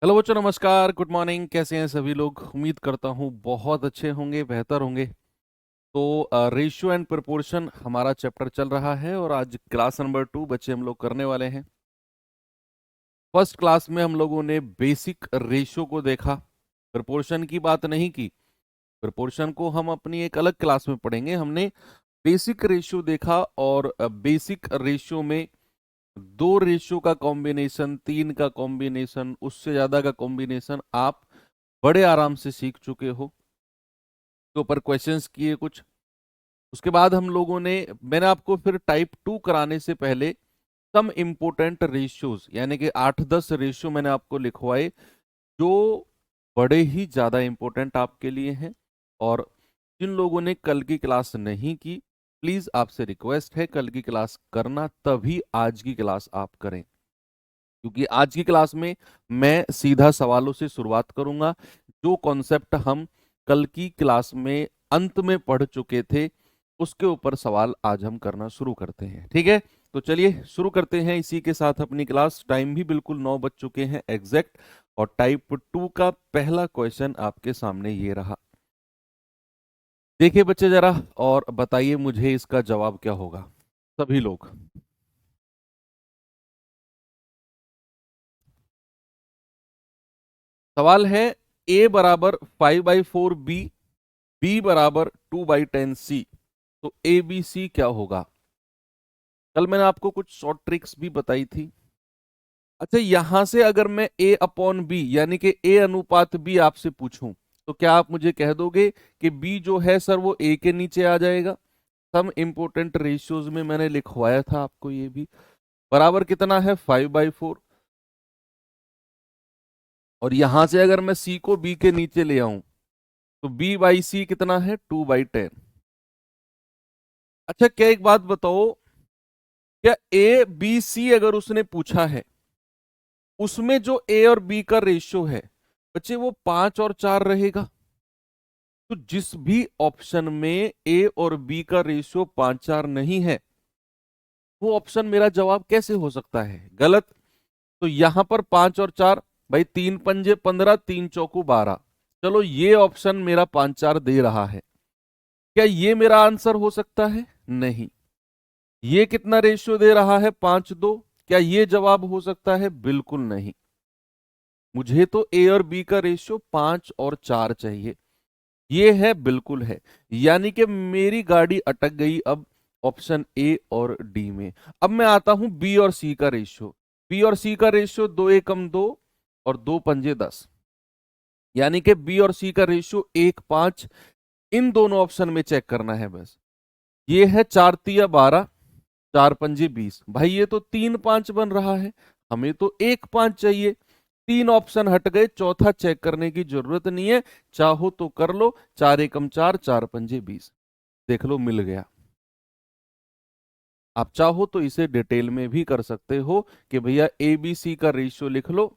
Hello बच्चों, नमस्कार, good morning. कैसे हैं सभी लोग? उम्मीद करता हूँ बहुत अच्छे होंगे, बेहतर होंगे। तो रेशियो एंड प्रोपोर्शन हमारा चैप्टर चल रहा है और आज क्लास नंबर 2 बच्चे हम लोग करने वाले हैं। फर्स्ट क्लास में हम लोगों ने बेसिक रेशियो को देखा, प्रोपोर्शन की बात नहीं की। प्रोपोर्शन को हम अपनी एक अलग क्लास में पढ़ेंगे। हमने बेसिक रेशियो देखा और बेसिक रेशियो में दो रेशियो का कॉम्बिनेशन, तीन का कॉम्बिनेशन, उससे ज्यादा का कॉम्बिनेशन आप बड़े आराम से सीख चुके हो। के ऊपर क्वेश्चंस किए कुछ। उसके बाद हम लोगों ने, मैंने आपको फिर टाइप 2 कराने से पहले सम इंपोर्टेंट रेशियोज यानी कि 8-10 रेशियो मैंने आपको लिखवाए जो बड़े ही ज्यादा इंपॉर्टेंट आपके लिए हैं। और जिन लोगों ने कल की क्लास नहीं की, प्लीज आपसे रिक्वेस्ट है कल की क्लास करना, तभी आज की क्लास आप करें। क्योंकि आज की क्लास में मैं सीधा सवालों से शुरुआत करूंगा। जो कॉन्सेप्ट हम कल की क्लास में अंत में पढ़ चुके थे उसके ऊपर सवाल आज हम करना शुरू करते हैं। ठीक है, तो चलिए शुरू करते हैं इसी के साथ अपनी क्लास। टाइम भी बिल्कुल 9 बज चुके हैं एग्जैक्ट। और टाइप 2 का पहला क्वेश्चन आपके सामने ये रहा। देखिए बच्चे जरा, और बताइए मुझे इसका जवाब क्या होगा सभी लोग। सवाल है, ए बराबर 5/4 बी, बी बराबर 2/10 सी, तो ए बी सी क्या होगा? कल मैंने आपको कुछ शॉर्ट ट्रिक्स भी बताई थी। अच्छा, यहां से अगर मैं ए अपॉन बी यानी कि ए अनुपात बी आपसे पूछूं, तो क्या आप मुझे कह दोगे कि बी जो है सर वो ए के नीचे आ जाएगा? सम इंपोर्टेंट रेशियोज में मैंने लिखवाया था आपको ये भी। बराबर कितना है? 5/4। और यहां से अगर मैं सी को बी के नीचे ले आऊं तो बी बाई सी कितना है? 2/10। अच्छा, क्या एक बात बताओ, क्या ए बी सी अगर उसने पूछा है उसमें जो ए और बी का रेशियो है बच्चे वो 5 और 4 रहेगा? तो जिस भी ऑप्शन में ए और बी का रेशियो 5-4 नहीं है वो ऑप्शन मेरा जवाब कैसे हो सकता है? गलत। तो यहां पर 5 और 4, भाई 3 पंजे 15, 3 चौकू 12। चलो ये ऑप्शन मेरा 5-4 दे रहा है। क्या ये मेरा आंसर हो सकता है? नहीं। ये कितना रेशियो दे रहा है? 5-2। क्या ये जवाब हो सकता है? बिल्कुल नहीं। मुझे तो ए और बी का रेशियो 5 और 4 चाहिए। ये है, बिल्कुल है। यानी कि मेरी गाड़ी अटक गई अब ऑप्शन ए और डी में। अब मैं आता हूं बी और सी का रेशियो। बी और सी का रेशियो 2 एकम 2 और 2 पंजे 10। यानी कि बी और सी का रेशियो 1-5। इन दोनों ऑप्शन में चेक करना है बस। ये है 4 तिया 12, 4 पंजे 20। भाई ये तो 3-5 बन रहा है, हमें तो 1-5 चाहिए। तीन ऑप्शन हट गए, चौथा चेक करने की जरूरत नहीं है। चाहो तो कर लो, 4 एकम 4, 4 पंजे 20। देख लो, मिल गया। आप चाहो तो इसे डिटेल में भी कर सकते हो कि भैया ए बी सी का रेशियो लिख लो।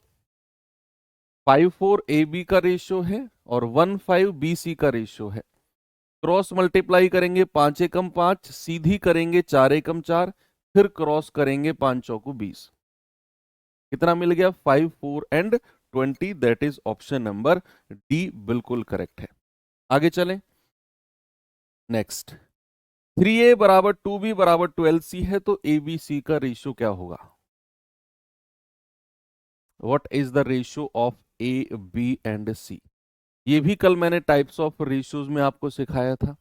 5-4 ए बी का रेशियो है और 1-5 बी सी का रेशियो है। क्रॉस मल्टीप्लाई करेंगे, 5 एकम 5, सीधी करेंगे 4 एकम 4, फिर क्रॉस करेंगे 5 चौकू 20। कितना मिल गया? 5, 4 and 20। That is option number D, बिल्कुल करेक्ट है। आगे चलें। नेक्स्ट, 3a बराबर 2b बराबर 12c है, तो ए बी सी का रेशियो क्या होगा? What is the ratio of A B and C? ये भी कल मैंने टाइप्स ऑफ रेशियोज में आपको सिखाया था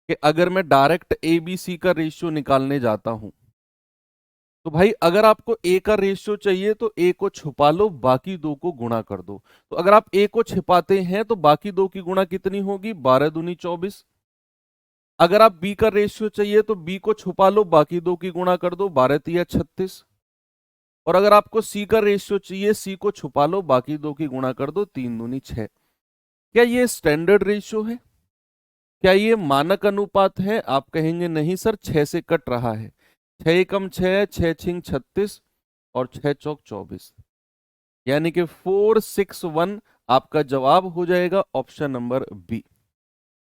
कि अगर मैं डायरेक्ट ए बी सी का रेशियो निकालने जाता हूं तो भाई अगर आपको ए का रेशियो चाहिए तो ए को छुपा लो, बाकी दो को गुणा कर दो। तो अगर आप ए को छिपाते हैं तो बाकी दो की गुणा कितनी होगी? 12 दूनी 24। अगर आप बी का रेशियो चाहिए तो बी को छुपा लो, बाकी दो की गुणा कर दो, 12 तिया 36। और अगर आपको सी का रेशियो चाहिए, सी को छुपा लो, बाकी दो की गुणा कर दो, 3 दूनी 6। क्या ये स्टैंडर्ड रेशियो है? क्या ये मानक अनुपात है? आप कहेंगे नहीं सर, 6 से कट रहा है। 6 एकम 6, 6 छिंग 36 और 6 चौक 24। यानी कि 461 आपका जवाब हो जाएगा ऑप्शन नंबर बी।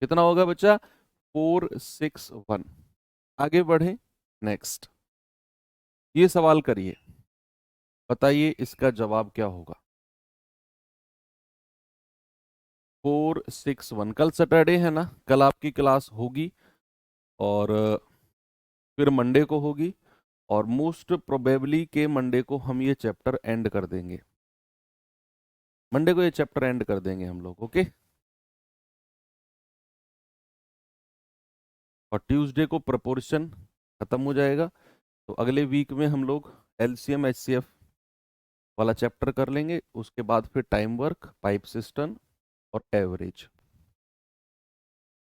कितना होगा बच्चा? 461। आगे बढ़े। नेक्स्ट, ये सवाल करिए, बताइए इसका जवाब क्या होगा। 461। कल सैटरडे है ना, कल आपकी क्लास होगी और फिर मंडे को होगी, और मोस्ट प्रोबेबली के मंडे को हम ये चैप्टर एंड कर देंगे। मंडे को ये चैप्टर एंड कर देंगे हम लोग, ओके। और ट्यूसडे को प्रोपोर्शन खत्म हो जाएगा, तो अगले वीक में हम लोग एलसीएम एचसीएफ वाला चैप्टर कर लेंगे। उसके बाद फिर टाइम वर्क, पाइप सिस्टम और एवरेज।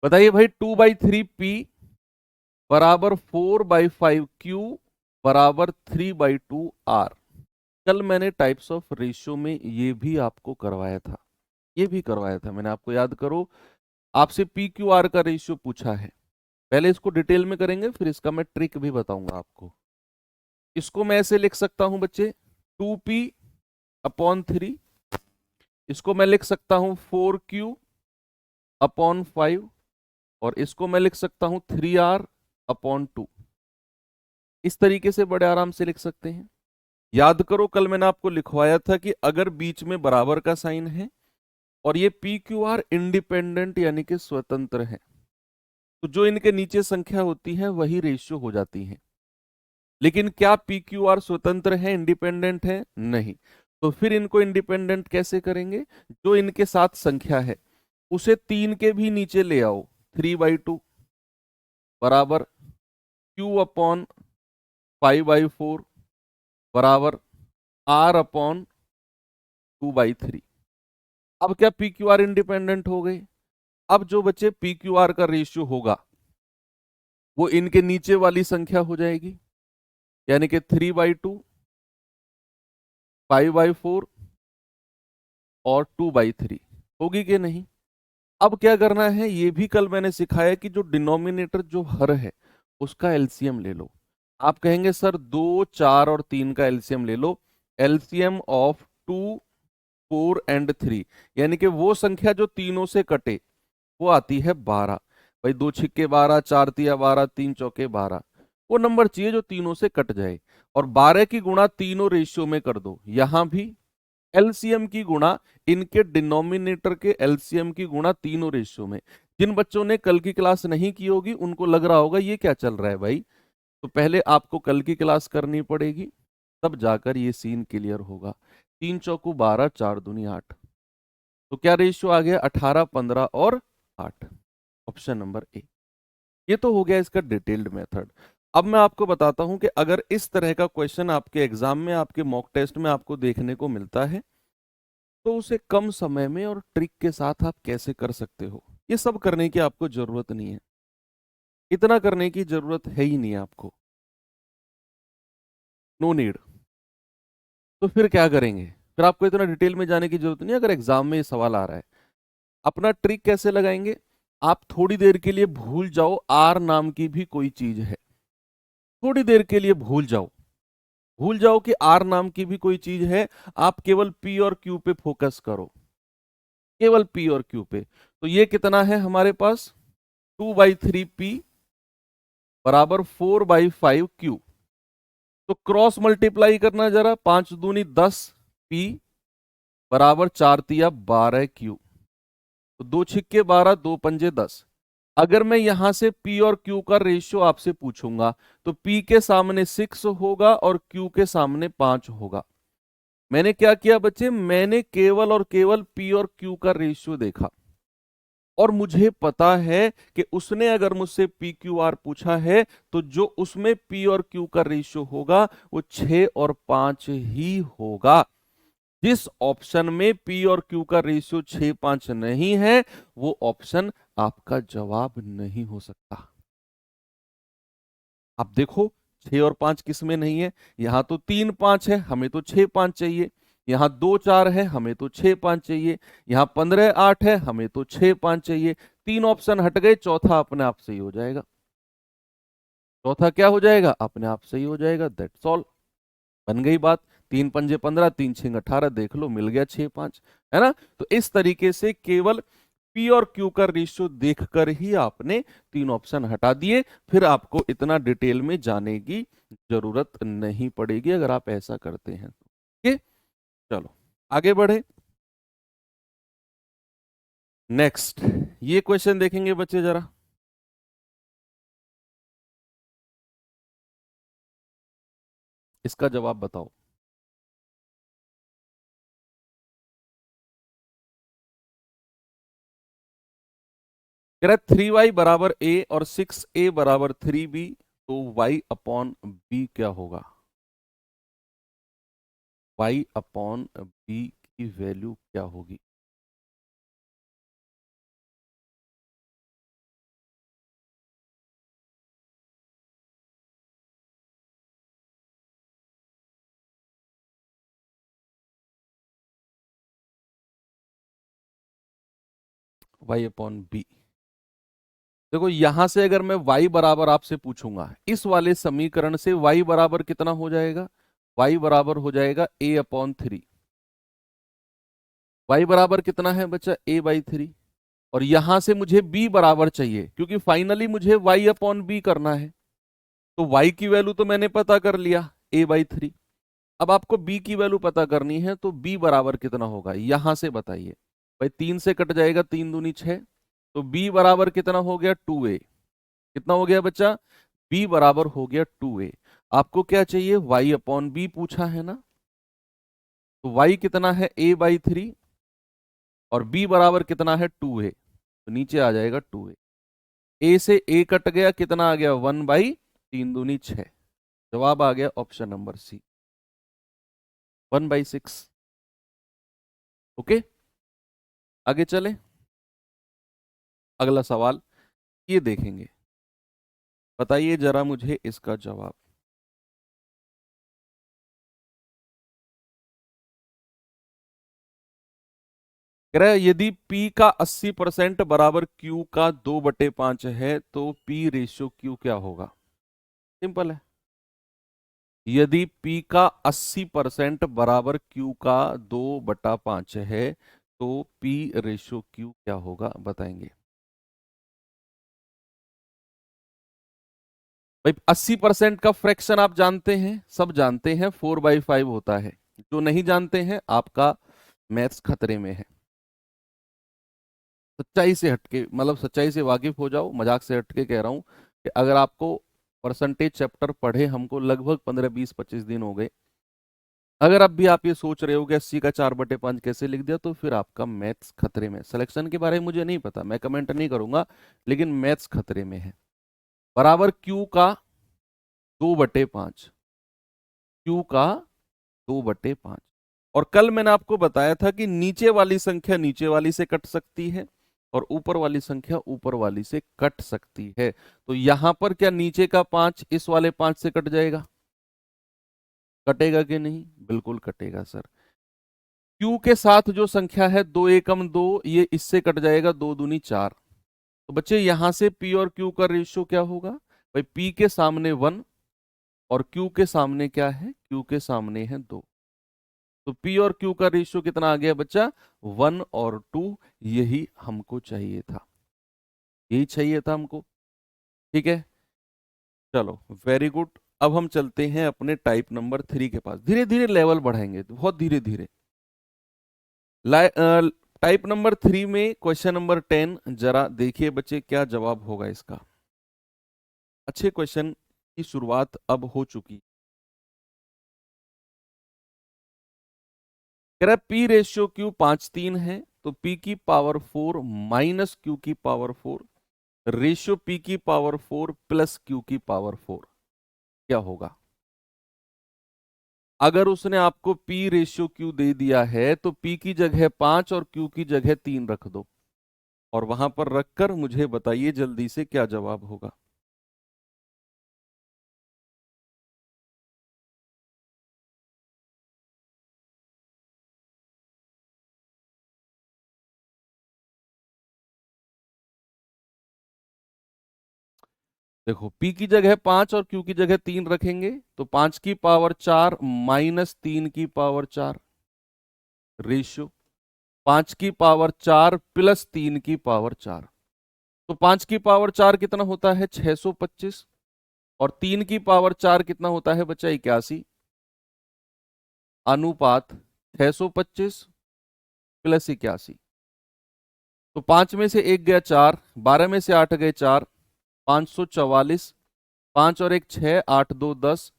बताइए भाई, 2/3 P बराबर 4/5 Q बराबर 3/2 R। कल मैंने टाइप्स ऑफ रेशियो में ये भी आपको करवाया था, ये भी करवाया था मैंने आपको, याद करो। आपसे PQR का रेशियो पूछा है, पहले इसको डिटेल में करेंगे, फिर इसका मैं ट्रिक भी बताऊंगा आपको। इसको मैं ऐसे लिख सकता हूं बच्चे, 2P/3। इसको मैं लिख सकता हूं 4Q/5, और इसको मैं लिख सकता हूं 3R/2। इस तरीके से बड़े आराम से लिख सकते हैं। याद करो, कल मैंने आपको लिखवाया था कि अगर बीच में बराबर का साइन है और ये PQR इंडिपेंडेंट यानी कि स्वतंत्र है, तो जो इनके नीचे संख्या होती है वही रेशियो हो जाती है। लेकिन क्या PQR स्वतंत्र है, इंडिपेंडेंट है? नहीं। तो फिर इनको इंडिपेंडेंट कैसे करेंगे? जो इनके साथ संख्या है उसे 3 के भी नीचे ले आओ, 3/2 बराबर Q/5/4 बराबर R/2/3। अब क्या PQR इंडिपेंडेंट हो गए? अब जो बच्चे PQR का रेशियो होगा वो इनके नीचे वाली संख्या हो जाएगी, यानी कि 3/2, 5/4 और 2/3 होगी कि नहीं? अब क्या करना है, ये भी कल मैंने सिखाया कि जो डिनोमिनेटर जो हर है उसका एलसीएम ले लो। आप कहेंगे सर 2, 4 और 3 का एलसीएम ले लो। एलसीएम ऑफ 2, 4 एंड 3, यानी कि वो संख्या जो तीनों से कटे वो आती है 12। भाई 2 छिक्के 12, 4 तिया 12, 3 चौके 12, वो नंबर चाहिए जो तीनों से कट जाए। और 12 की गुणा तीनों रेशियो में कर दो। यहां भी एलसीएम की गुणा इनके डिनोमिनेटर के एलसीएम की गुणा तीनों रेशियो में। जिन बच्चों ने कल की क्लास नहीं की होगी उनको लग रहा होगा ये क्या चल रहा है भाई, तो पहले आपको कल की क्लास करनी पड़ेगी, तब जाकर ये सीन क्लियर होगा। 3 चौकू 12, 4 दूनी 8, तो क्या रेशियो आ गया? 18, 15 और 8। Option number A. ये तो हो गया इसका डिटेल्ड मेथड। अब मैं आपको बताता हूं कि अगर इस तरह का क्वेश्चन आपके एग्जाम में, आपके मॉक टेस्ट में आपको देखने को मिलता है, तो उसे कम समय में और ट्रिक के साथ आप कैसे कर सकते हो। ये सब करने की आपको जरूरत नहीं है, इतना करने की जरूरत है ही नहीं आपको, नो नीड। तो फिर क्या करेंगे? फिर आपको इतना डिटेल में जाने की जरूरत नहीं, अगर एग्जाम में ये सवाल आ रहा है। अपना ट्रिक कैसे लगाएंगे? आप थोड़ी देर के लिए भूल जाओ आर नाम की भी कोई चीज है, थोड़ी देर के लिए भूल जाओ, भूल जाओ कि आर नाम की भी कोई चीज है। आप केवल पी और क्यू पे फोकस करो, केवल पी और क्यू पे। तो ये कितना है हमारे पास? 2/3 P बराबर 4/5 Q। तो क्रॉस मल्टीप्लाई करना जरा, 5 दूनी 10 P बराबर 4 तिया 12 Q। तो 2 छिक्के 12, 2 पंजे 10। अगर मैं यहां से P और Q का रेशियो आपसे पूछूंगा, तो P के सामने 6 होगा और Q के सामने 5 होगा। मैंने क्या किया बच्चे? मैंने केवल और केवल P और Q का रेशियो देखा, और मुझे पता है कि उसने अगर मुझसे PQR पूछा है तो जो उसमें P और Q का रेशियो होगा वो 6 और 5 ही होगा। जिस ऑप्शन में P और Q का रेशियो 6-5 नहीं है, वो ऑप्शन आपका जवाब नहीं हो सकता। आप देखो, 6 और 5 किस में नहीं है? यहां तो 3, 5 है, हमें तो 6, 5 चाहिए। यहां 2, 4 है, हमें तो 6, 5 चाहिए। यहां 15, 8 है, हमें तो 6, 5 चाहिए। 3 ऑप्शन हट गए, चौथा अपने आप सही हो जाएगा। चौथा क्या हो जाएगा? अपने आप सही हो जाएगा। दैट्स ऑल, बन गई बात। 3 पंजे 15, 3 छंग 18, देख लो मिल गया 6, 5, है ना? तो इस तरीके से केवल पी और क्यू का रेशियो देखकर ही आपने 3 ऑप्शन हटा दिए। फिर आपको इतना डिटेल में जाने की जरूरत नहीं पड़ेगी अगर आप ऐसा करते हैं तो। ठीक, चलो आगे बढ़े। नेक्स्ट ये क्वेश्चन देखेंगे बच्चे जरा। इसका जवाब बताओ। कह रहा है 3y बराबर a और 6a बराबर 3b, तो y अपॉन b क्या होगा? y अपॉन b की वैल्यू क्या होगी? y upon b। देखो यहां से अगर मैं y बराबर आपसे पूछूंगा, इस वाले समीकरण से y बराबर कितना हो जाएगा? y बराबर हो जाएगा a अपॉन 3। y बराबर कितना है बच्चा? a by 3। और यहां से मुझे b बराबर चाहिए, क्योंकि फाइनली मुझे y अपॉन b करना है। तो y की वैल्यू तो मैंने पता कर लिया, a बाई 3। अब आपको b की वैल्यू पता करनी है, तो b बराबर कितना होगा यहां से बताइए। भाई 3 से कट जाएगा, 3 दूनी 6, तो b बराबर कितना हो गया? 2a। कितना हो गया बच्चा? b बराबर हो गया 2a। आपको क्या चाहिए? y अपॉन b पूछा है ना, तो y कितना है? a बाई 3, और b बराबर कितना है? 2a, तो नीचे आ जाएगा 2a। a से a कट गया, कितना आ गया? 1/3 दूनी 6। जवाब आ गया ऑप्शन नंबर सी, 1/6। ओके, आगे चले। अगला सवाल ये देखेंगे, बताइए जरा मुझे इसका जवाब। कह रहा है यदि P का 80% बराबर Q का 2/5 है, तो P रेशियो Q क्या होगा? सिंपल है। यदि P का 80% बराबर Q का 2/5 है, तो P रेशियो Q क्या होगा बताएंगे। भाई 80% का फ्रैक्शन आप जानते हैं, सब जानते हैं, 4/5 होता है। जो नहीं जानते हैं, आपका मैथ्स खतरे में है। सच्चाई से हटके, मतलब सच्चाई से वाकिफ हो जाओ, मजाक से हटके कह रहा हूं कि अगर आपको परसेंटेज चैप्टर पढ़े हमको लगभग 15 20 25 दिन हो गए, अगर अब भी आप ये सोच रहे हो कि 80 का 4/5 कैसे लिख दिया, तो फिर आपका मैथ्स खतरे में। सिलेक्शन के बारे में मुझे नहीं पता, मैं कमेंट नहीं करूंगा, लेकिन मैथ्स खतरे में है। बराबर क्यू का 2/5, क्यू का 2/5। और कल मैंने आपको बताया था कि नीचे वाली संख्या नीचे वाली से कट सकती है, और ऊपर वाली संख्या ऊपर वाली से कट सकती है। तो यहां पर क्या नीचे का 5 इस वाले 5 से कट जाएगा? कटेगा कि नहीं? बिल्कुल कटेगा सर। क्यू के साथ जो संख्या है 2 एकम 2, ये इससे कट जाएगा, 2 दूनी 4। तो बच्चे यहां से पी और क्यू का रेशियो क्या होगा? भाई पी के सामने 1, और क्यू के सामने क्या है? क्यू के सामने है 2। तो पी और क्यू का रेशियो कितना आ गया बच्चा? 1 और 2। यही हमको चाहिए था, यही चाहिए था हमको। ठीक है, चलो वेरी गुड। अब हम चलते हैं अपने टाइप नंबर 3 के पास। धीरे धीरे लेवल बढ़ाएंगे, बहुत धीरे धीरे। टाइप नंबर 3 में क्वेश्चन नंबर 10, जरा देखिए बच्चे क्या जवाब होगा इसका। अच्छे क्वेश्चन की शुरुआत अब हो चुकी। कह रहा है पी रेशियो क्यू 5:3 है, तो पी की पावर 4 माइनस क्यू की पावर 4 रेशियो पी की पावर 4 प्लस क्यू की पावर 4 क्या होगा? अगर उसने आपको P रेशियो Q दे दिया है, तो P की जगह 5 और Q की जगह 3 रख दो, और वहां पर रखकर मुझे बताइए जल्दी से क्या जवाब होगा। देखो P की जगह 5 और Q की जगह 3 रखेंगे, तो 5 की पावर 4 माइनस 3 की पावर 4 रेशियो 5 की पावर 4 प्लस 3 की पावर 4। तो 5 की पावर 4 कितना होता है? 625। और 3 की पावर 4 कितना होता है बच्चा? 81। अनुपात 625 प्लस 81। तो 5 में से 1 गया 4, 12 में से 8 गए 4, 544, 5 और 1 6, 8 2 10,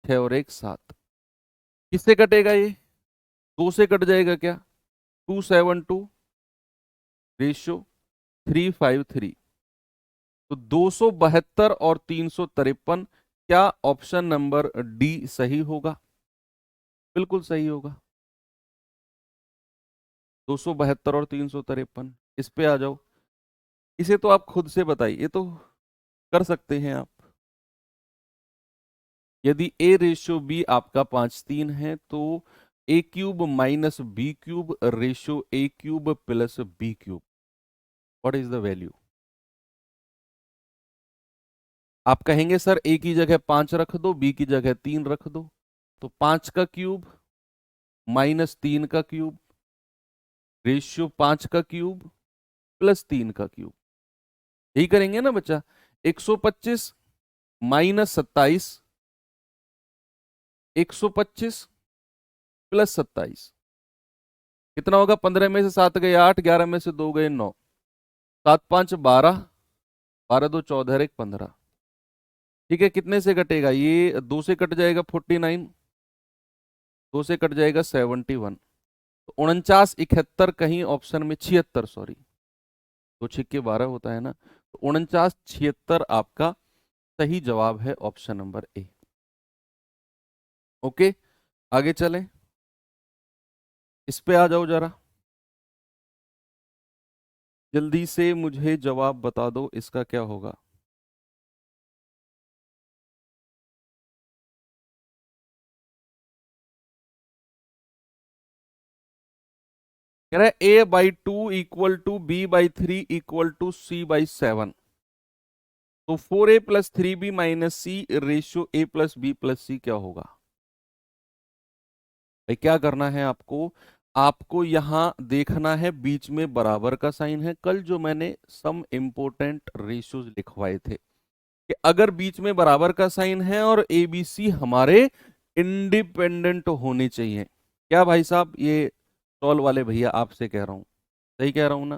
6 और 1 7। किससे कटेगा ये? 2 से कट जाएगा क्या? 272 रेशियो 353। तो 272 और 353, क्या ऑप्शन नंबर डी सही होगा? बिल्कुल सही होगा। 272 और 353, इस पे आ जाओ। इसे तो आप खुद से बताइए, ये तो कर सकते हैं आप। यदि a रेशियो b आपका 5 3 है तो a cube minus b cube ratio a cube plus b cube, what is the value? आप कहेंगे सर a की जगह 5 रख दो, b की जगह 3 रख दो। तो 5 का क्यूब माइनस 3 का क्यूब रेशियो 5 का क्यूब प्लस 3 का क्यूब, यही करेंगे ना बच्चा। 125 माइनस 27, 125 प्लस 27 कितना होगा? 15 में से 7 गए 8, 11 में से 2 गए 9, 7 5 12, 12 2 14 1 15। ठीक है, कितने से कटेगा ये? 2 से कट जाएगा 49, 2 से कट जाएगा 71। तो 49 71 कहीं ऑप्शन में 76, सॉरी 2 छिक्के 12 होता है ना, तो 49 76 आपका सही जवाब है, ऑप्शन नंबर ए। ओके, आगे चलें, इस पे आ जाओ जरा, जल्दी से मुझे जवाब बता दो इसका क्या होगा। कह रहा है a/2 equal to b/3 equal to c/7। तो 4a plus 3b minus C ratio a plus B plus C क्या होगा? भाई क्या करना है आपको? आपको यहां देखना है बीच में बराबर का साइन है। कल जो मैंने सम इंपोर्टेंट रेशियोज लिखवाए थे कि अगर बीच में बराबर का साइन है और ए बी सी हमारे इंडिपेंडेंट होने चाहिए। क्या भाई साहब, ये सॉल्व वाले भैया आपसे कह रहा हूं, सही कह रहा हूं ना?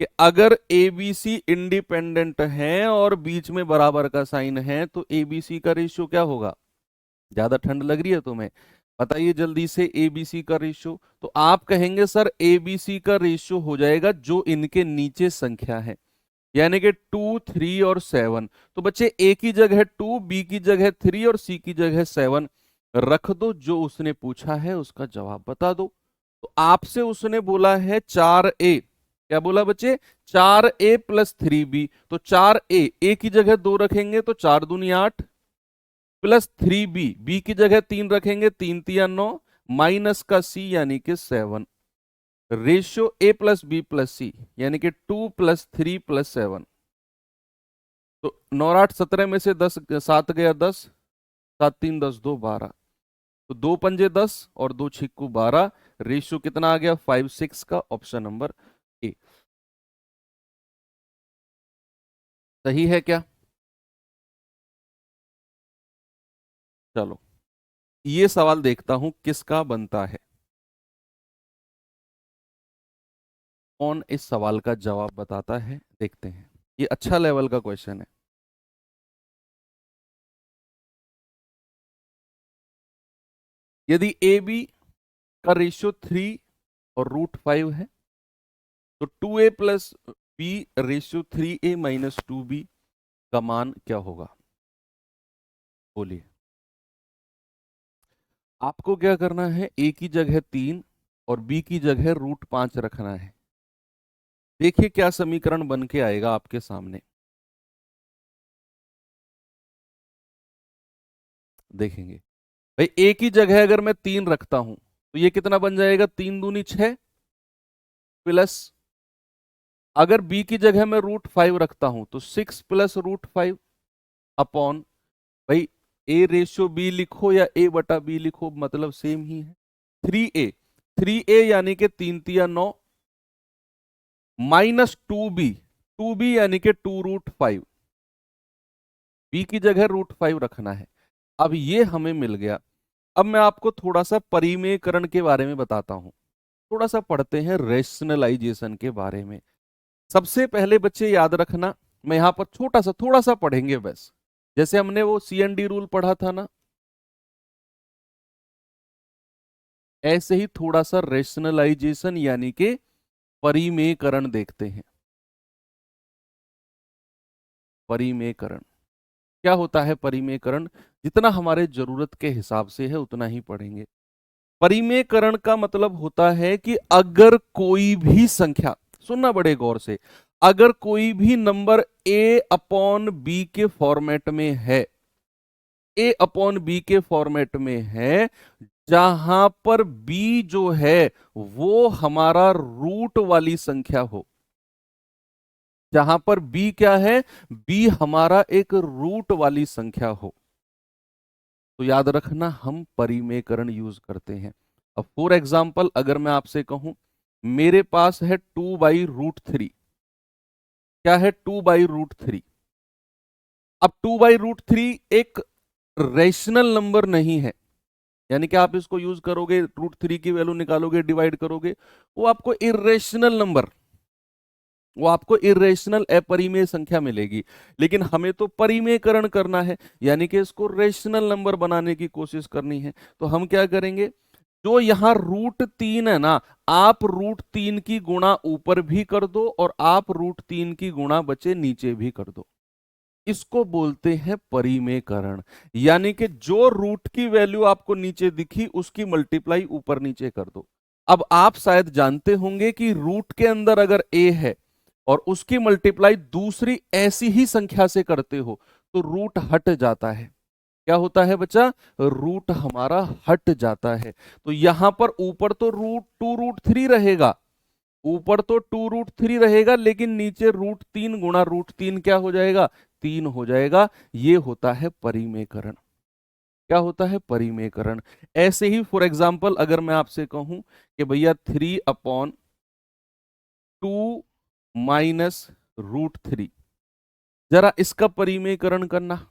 कि अगर एबीसी इंडिपेंडेंट है और बीच में बराबर का साइन है तो एबीसी का रेशियो क्या होगा? ज्यादा ठंड लग रही है तुम्हें? बताइए जल्दी से, एबीसी का रेशियो। तो आप कहेंगे सर एबीसी का रेशियो हो जाएगा जो इनके नीचे संख्या है, यानी कि 2 3 और 7। तो बच्चे ए की जगह 2, बी की जगह 3 और सी की जगह 7 रख दो, जो उसने पूछा है उसका जवाब बता दो। तो आपसे उसने बोला है 4a, क्या बोला बच्चे? 4a plus 3b। तो 4a की जगह 2 रखेंगे तो 4 दूनी 8, प्लस 3b बी की जगह 3 रखेंगे, 3 तिया 9, माइनस का c यानी कि 7, ratio a plus B plus C यानी कि 2 प्लस 3 प्लस 7। तो 9 8 17 में से 10 7 गया 10, 7 3 10 2 12। तो 2 पंजे 10 और 2 छिक्कू 12, रेशियो कितना आ गया? 5 6 का, ऑप्शन नंबर ए सही है क्या? चलो ये सवाल देखता हूं किसका बनता है, कौन इस सवाल का जवाब बताता है, देखते हैं। ये अच्छा लेवल का क्वेश्चन है। यदि ए बी का रेशियो 3 और √5 है तो 2a plus B ratio 3a minus 2b का मान क्या होगा? बोलिए। आपको क्या करना है? a की जगह 3 और b की जगह √5 रखना है। देखिए क्या समीकरण बन के आएगा आपके सामने, देखेंगे। भाई a की जगह अगर मैं 3 रखता हूं तो ये कितना बन जाएगा? 3 दूनी 6, प्लस अगर b की जगह मैं √5 रखता हूं तो 6 प्लस √5 अपॉन, भाई a रेशियो b लिखो या a बटा b लिखो, मतलब सेम ही है। 3a, 3a यानी कि 3 तिया 9, माइनस 2b, 2b यानी कि 2√5, b की जगह √5 रखना है। अब ये हमें मिल गया। अब मैं आपको थोड़ा सा परिमेयकरण के बारे में बताता हूं, थोड़ा सा पढ़ते हैं रेशनलाइजेशन के बारे में। सबसे पहले बच्चे याद रखना, मैं यहां पर थोड़ा सा पढ़ेंगे बस, जैसे हमने वो CND रूल पढ़ा था ना, ऐसे ही थोड़ा सा रेशनलाइजेशन यानी कि परिमेयकरण देखते हैं। परिमेयकरण क्या होता है? परिमेयकरण जितना हमारे जरूरत के हिसाब से है उतना ही पढ़ेंगे। परिमेयकरण का मतलब होता है कि अगर कोई भी संख्या, सुनना बड़े गौर से, अगर कोई भी नंबर a अपॉन बी के फॉर्मेट में है, a अपॉन बी के फॉर्मेट में है, जहां पर b जो है वो हमारा रूट वाली संख्या हो, जहां पर b क्या है, b हमारा एक रूट वाली संख्या हो, तो याद रखना हम परिमेयकरण यूज करते हैं। अब फॉर एग्जाम्पल अगर मैं आपसे कहूं मेरे पास है 2/√3, क्या है 2/√3, अब 2/√3 एक रेशनल नंबर नहीं है, यानी कि आप इसको यूज करोगे, √3 की वैल्यू निकालोगे, डिवाइड करोगे, वो आपको इरेशनल नंबर, वो आपको इरेशनल अपरिमेय संख्या मिलेगी। लेकिन हमें तो परिमेयकरण करना है, यानी कि इसको रेशनल नंबर बनाने की कोशिश करनी है। तो हम क्या करेंगे, जो यहां √3 है ना, आप √3 की गुणा ऊपर भी कर दो और आप √3 की गुणा बचे नीचे भी कर दो, इसको बोलते हैं परिमेयकरण। यानी कि जो रूट की वैल्यू आपको नीचे दिखी उसकी मल्टीप्लाई ऊपर नीचे कर दो। अब आप शायद जानते होंगे कि रूट के अंदर अगर a है और उसकी मल्टीप्लाई दूसरी ऐसी ही संख्या से करते हो तो रूट हट जाता है। क्या होता है बच्चा? रूट हमारा हट जाता है। तो यहां पर ऊपर तो √2√3 रहेगा, ऊपर तो 2√3 रहेगा, लेकिन नीचे √3 गुणा √3 क्या हो जाएगा? 3 हो जाएगा। ये होता है परिमेयकरण। क्या होता है? परिमेयकरण। ऐसे ही फॉर एग्जाम्पल अगर मैं आपसे कहूं कि भैया 3/2 - √3, जरा इसका परिमेयकरण करना।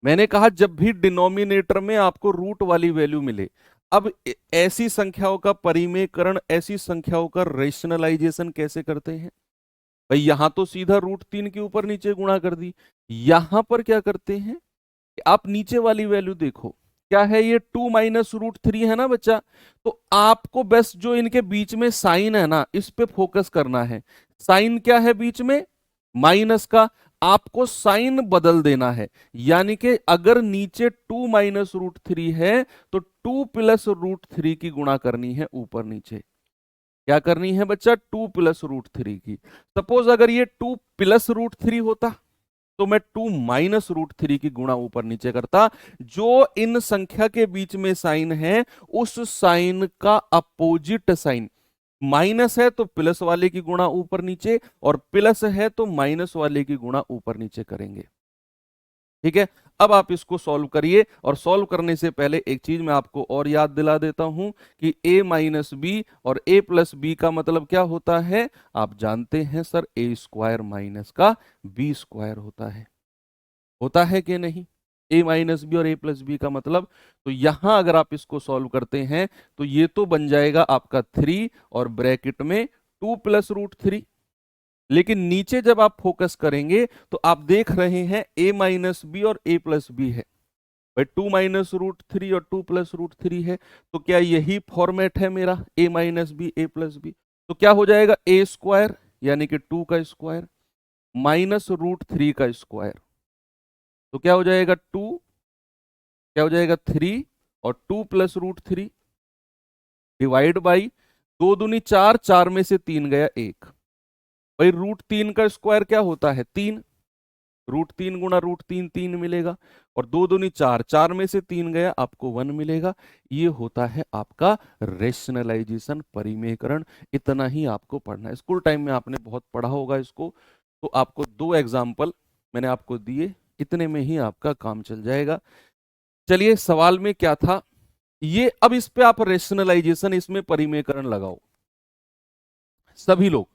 मैंने कहा जब भी डिनोमिनेटर में आपको रूट वाली वैल्यू मिले, अब ऐसी संख्याओं का परिमेयकरण, ऐसी संख्याओं का रेशनलाइजेशन कैसे करते हैं? भाई यहां तो सीधा √3 के ऊपर नीचे गुणा कर दी, यहां पर क्या करते हैं कि आप नीचे वाली वैल्यू देखो, क्या है ये? 2 - √3 है ना बच्चा। तो आपको बस जो इनके बीच में साइन है ना, इस पे फोकस करना है। साइन क्या है बीच में? माइनस का। आपको साइन बदल देना है, यानी कि अगर नीचे 2 - √3 है तो 2 + √3 की गुणा करनी है ऊपर नीचे। क्या करनी है बच्चा? 2 + √3 की। सपोज अगर ये 2 + √3 होता तो मैं 2 - √3 की गुणा ऊपर नीचे करता। जो इन संख्या के बीच में साइन है उस साइन का अपोजिट साइन, माइनस है तो प्लस वाले की गुणा ऊपर नीचे, और प्लस है तो माइनस वाले की गुणा ऊपर नीचे करेंगे। ठीक है, अब आप इसको सॉल्व करिए, और सॉल्व करने से पहले एक चीज मैं आपको और याद दिला देता हूं कि a - b और a+b का मतलब क्या होता है? आप जानते हैं सर, a² माइनस का b² होता है कि नहीं? a - b और a+b का मतलब, तो यहां अगर आप इसको सॉल्व करते हैं तो ये तो बन जाएगा आपका 3 और ब्रैकेट में 2 + √3। लेकिन नीचे जब आप फोकस करेंगे तो आप देख रहे हैं a - b और a+b है। भाई 2 - √3 और 2 + √3 है, तो क्या यही फॉर्मेट है मेरा? a - b a+b, तो क्या हो जाएगा? a² यानी कि 2 का स्क्वायर माइनस √3 का स्क्वायर, तो क्या हो जाएगा? 2, क्या हो जाएगा? 3, और 2 + √3 डिवाइड बाई 2 दूनी 4, 4 में से 3 गया 1। भाई √3 का स्क्वायर क्या होता है? 3, √3 गुणा √3 3 मिलेगा, और 2 दूनी 4, 4 में से 3 गया, आपको 1 मिलेगा। ये होता है आपका रेशनलाइजेशन, परिमेयकरण। इतना ही आपको पढ़ना है, स्कूल टाइम में आपने बहुत पढ़ा होगा इसको। तो आपको 2 एग्जाम्पल मैंने आपको दिए, इतने में ही आपका काम चल जाएगा। चलिए सवाल में क्या था ये, अब इस पे आप रेशनलाइजेशन, इसमें परिमेयकरण लगाओ। सभी लोग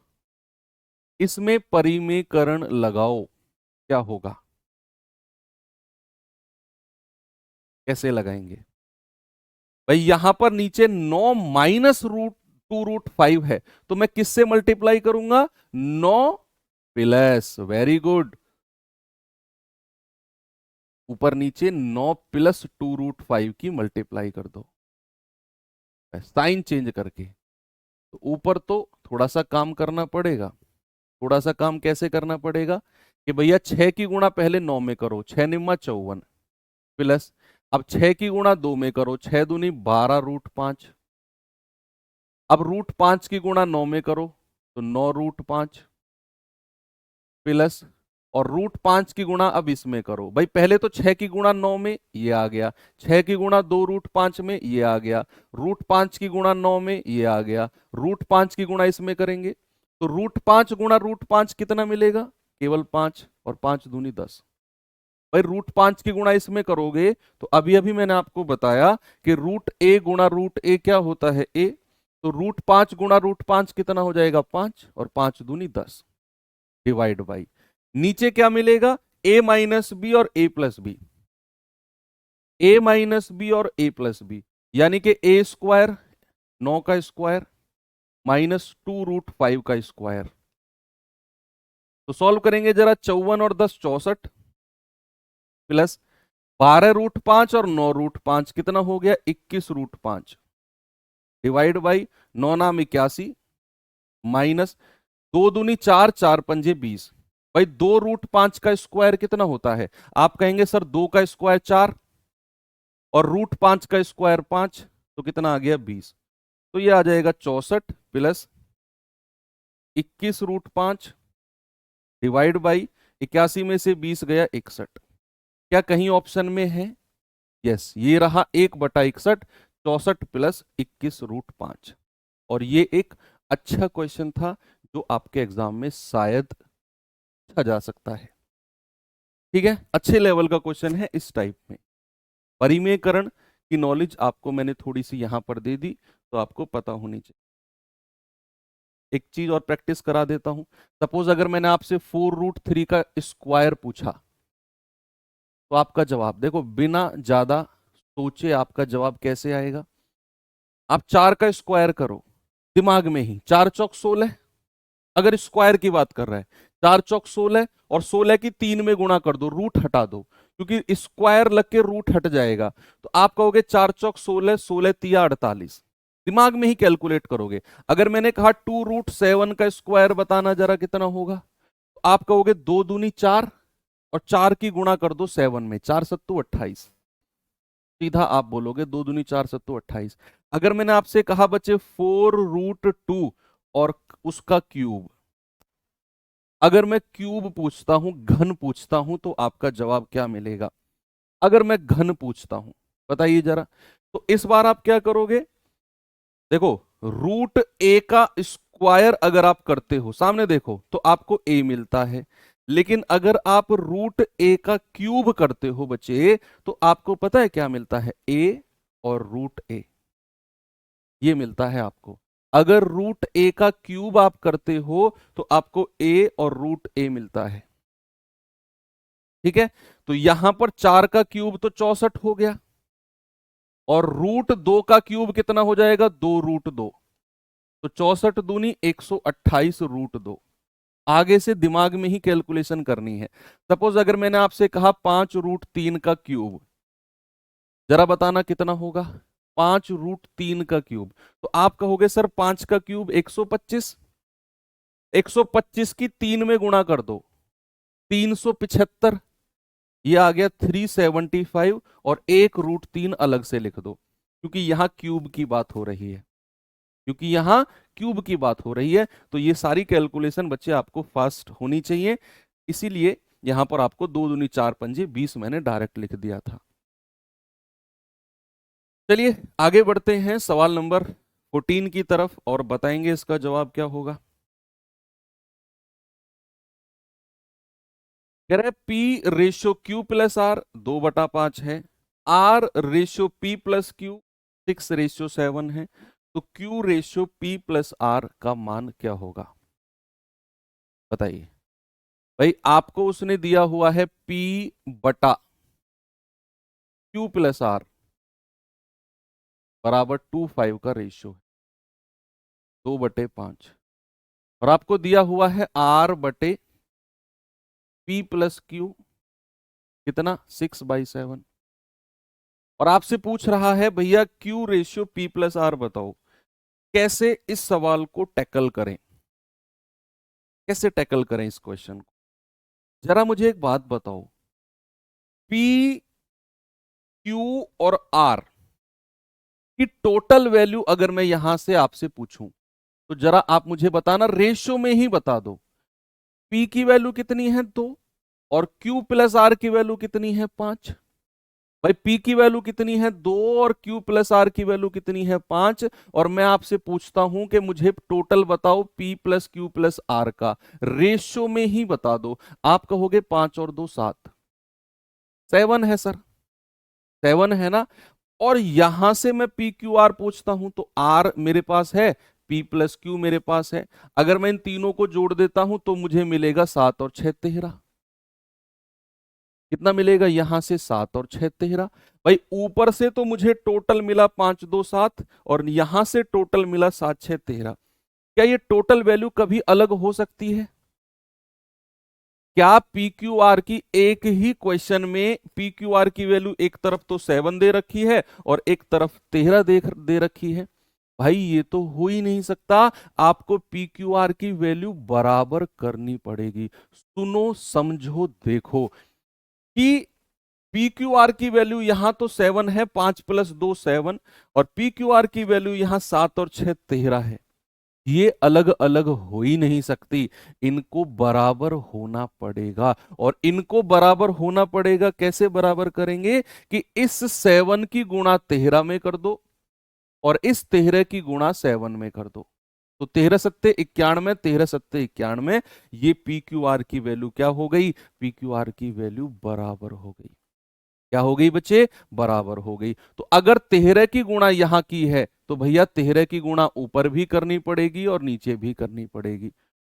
इसमें परिमेयकरण लगाओ, क्या होगा? कैसे लगाएंगे? भाई यहां पर नीचे 9 - √2 2√5 है, तो मैं किससे मल्टीप्लाई करूंगा? 9 प्लस, वेरी गुड, ऊपर नीचे 9 प्लस 2√5 की मल्टीप्लाई कर दो, साइन चेंज करके। तो ऊपर तो थोड़ा सा काम करना पड़ेगा। थोड़ा सा काम कैसे करना पड़ेगा कि भैया 6 की गुणा पहले 9 में करो, 6 निम्मा 54 प्लस, अब 6 की गुणा 2 में करो, 6 दूनी 12√5, अब √5 की गुणा 9 में करो तो 9√5 प्लस, और √5 की गुणा अब इसमें करो भाई, पहले तो 6 की गुणा 9 में ये आ गया, 6 की गुणा 2√5 में ये आ गया, √5 की गुणा 9 में ये आ गया, √5 की गुणा इसमें करेंगे तो √5 गुणा √5 कितना मिलेगा? केवल 5, और 5 दूनी 10। भाई √5 की गुणा इसमें करोगे तो अभी अभी मैंने आपको बताया कि √a गुणा √a क्या होता है? a। तो √5 गुणा √5 कितना हो जाएगा? 5, और 5 दूनी 10 डिवाइड बाई, नीचे क्या मिलेगा? a माइनस बी और a plus b, a minus b और a प्लस बी, यानी कि a स्क्वायर 9 का स्क्वायर माइनस 2√5 का स्क्वायर। तो सॉल्व करेंगे जरा, 54 और 10 64 प्लस 12√5 और 9√5 कितना हो गया? 21√5 डिवाइड बाई 9 नाम 81 माइनस 2 दूनी 4, 4 पंजे 20। भाई 2√5 का स्क्वायर कितना होता है? आप कहेंगे सर 2 का स्क्वायर 4 और √5 का स्क्वायर 5, तो कितना आ गया? 20। तो ये आ जाएगा 64 प्लस 21√5 डिवाइड बाई 81 में से 20 गया 61। क्या कहीं ऑप्शन में है? यस, ये रहा 1/61, 64 प्लस 21√5। और ये एक अच्छा क्वेश्चन था जो आपके एग्जाम में शायद पूछा जा सकता है। ठीक है, अच्छे लेवल का क्वेश्चन है इस टाइप में। परिमेयकरण की नॉलेज आपको मैंने थोड़ी सी यहां पर दे दी, तो आपको पता होनी चाहिए। एक चीज और प्रैक्टिस करा देता हूं। सपोज अगर मैंने आपसे 4√3 का स्क्वायर पूछा, तो आपका जवाब देखो, बिना ज्यादा सोचे आपका जवाब कैसे आएगा? आप 4 का स्क्वायर करो दिमाग में ही, 4 चौक 16, अगर स्क्वायर की बात कर रहा है 4 चौक 16, और 16 की 3 में गुणा कर दो, रूट हटा दो, क्योंकि स्क्वायर लग के रूट हट जाएगा। तो आप कहोगे 4 चौक 16, 16 तिया 48, दिमाग में ही कैलकुलेट करोगे। अगर मैंने कहा 2√7 का स्क्वायर बताना जरा कितना होगा, तो आप कहोगे 2 दूनी 4, और 4 की गुणा कर दो 7 में, 4 सत्तू 28, सीधा आप बोलोगे 2 दूनी 4 सत्तू 28। अगर मैंने आपसे कहा बच्चे 4√2 और उसका क्यूब, अगर मैं क्यूब पूछता हूं, घन पूछता हूं, तो आपका जवाब क्या मिलेगा? अगर मैं घन पूछता हूं, बताइए जरा। तो इस बार आप क्या करोगे? देखो, √a का स्क्वायर अगर आप करते हो, सामने देखो, तो आपको a मिलता है। लेकिन अगर आप √a का क्यूब करते हो बच्चे, तो आपको पता है क्या मिलता है? a और √a, ये मिलता है आपको। अगर √a का क्यूब आप करते हो तो आपको a और √a मिलता है। ठीक है, तो यहां पर 4 का क्यूब तो 64 हो गया, और √2 का क्यूब कितना हो जाएगा? 2√2, तो 64 दूनी 128 √2। आगे से दिमाग में ही कैलकुलेशन करनी है। सपोज अगर मैंने आपसे कहा 5√3 का क्यूब, जरा बताना कितना होगा? 5√3 का क्यूब, तो आप कहोगे सर 5 का क्यूब 125, 125 की 3 में गुणा कर दो, 375, ये आ गया 375, और 1√3 अलग से लिख दो, क्योंकि यहां क्यूब की बात हो रही है, क्योंकि यहां क्यूब की बात हो रही है। तो ये सारी कैलकुलेशन बच्चे आपको फास्ट होनी चाहिए, इसीलिए यहां पर आपको 2 दूनी 4 पंजे 20 मैंने डायरेक्ट लिख दिया था। चलिए आगे बढ़ते हैं सवाल नंबर 14 की तरफ, और बताएंगे इसका जवाब क्या होगा। कह रहे P/Q+R 2/5 है, R/P+Q 6/7 है, तो Q/P+R का मान क्या होगा? बताइए भाई, आपको उसने दिया हुआ है P/Q+R बराबर 2:5 का रेशियो है। 2/5 और आपको दिया हुआ है R/P+Q कितना 6/7 और आपसे पूछ रहा है भैया Q/P+R बताओ। कैसे इस सवाल को टैकल करें, कैसे टैकल करें इस क्वेश्चन को? जरा मुझे एक बात बताओ, P, Q और R की टोटल वैल्यू अगर मैं यहां से आपसे पूछूं तो जरा आप मुझे बताना, रेशियो में ही बता दो। P की वैल्यू कितनी है 2 और Q+R की वैल्यू कितनी है 5। भाई P की वैल्यू कितनी है 2 और Q+R की वैल्यू कितनी है 5 और मैं आपसे पूछता हूं कि मुझे टोटल बताओ P+Q+R का, रेशियो में ही बता दो। आप कहोगे 5 और 2 7, 7 है सर, 7 है ना। और यहां से मैं PQR पूछता हूं तो R मेरे पास है, P+Q मेरे पास है। अगर मैं इन तीनों को जोड़ देता हूं तो मुझे मिलेगा 7 और 6 13। कितना मिलेगा यहां से 7 और 6 13। भाई ऊपर से तो मुझे टोटल मिला 5 2 7 और यहां से टोटल मिला 7 6 13। क्या ये टोटल वैल्यू कभी अलग हो सकती है? क्या PQR की एक ही क्वेश्चन में PQR की वैल्यू एक तरफ तो 7 दे रखी है और एक तरफ 13 दे रखी है? भाई ये तो हो ही नहीं सकता। आपको PQR की वैल्यू बराबर करनी पड़ेगी। सुनो समझो देखो कि PQR की वैल्यू यहां तो 7 है, 5 + 2 7 और PQR की वैल्यू यहां 7 और 6 13 है। ये अलग अलग हो ही नहीं सकती, इनको बराबर होना पड़ेगा। और इनको बराबर होना पड़ेगा, कैसे बराबर करेंगे कि इस 7 की गुणा 13 में कर दो और इस 13 की गुणा 7 में कर दो। तो 13 सत्ते 91, 13 सत्ते 91। ये PQR की वैल्यू क्या हो गई? PQR की वैल्यू बराबर हो गई। क्या हो गई बच्चे? बराबर हो गई। तो अगर 13 की गुणा यहां की है तो भैया 13 की गुणा ऊपर भी करनी पड़ेगी और नीचे भी करनी पड़ेगी।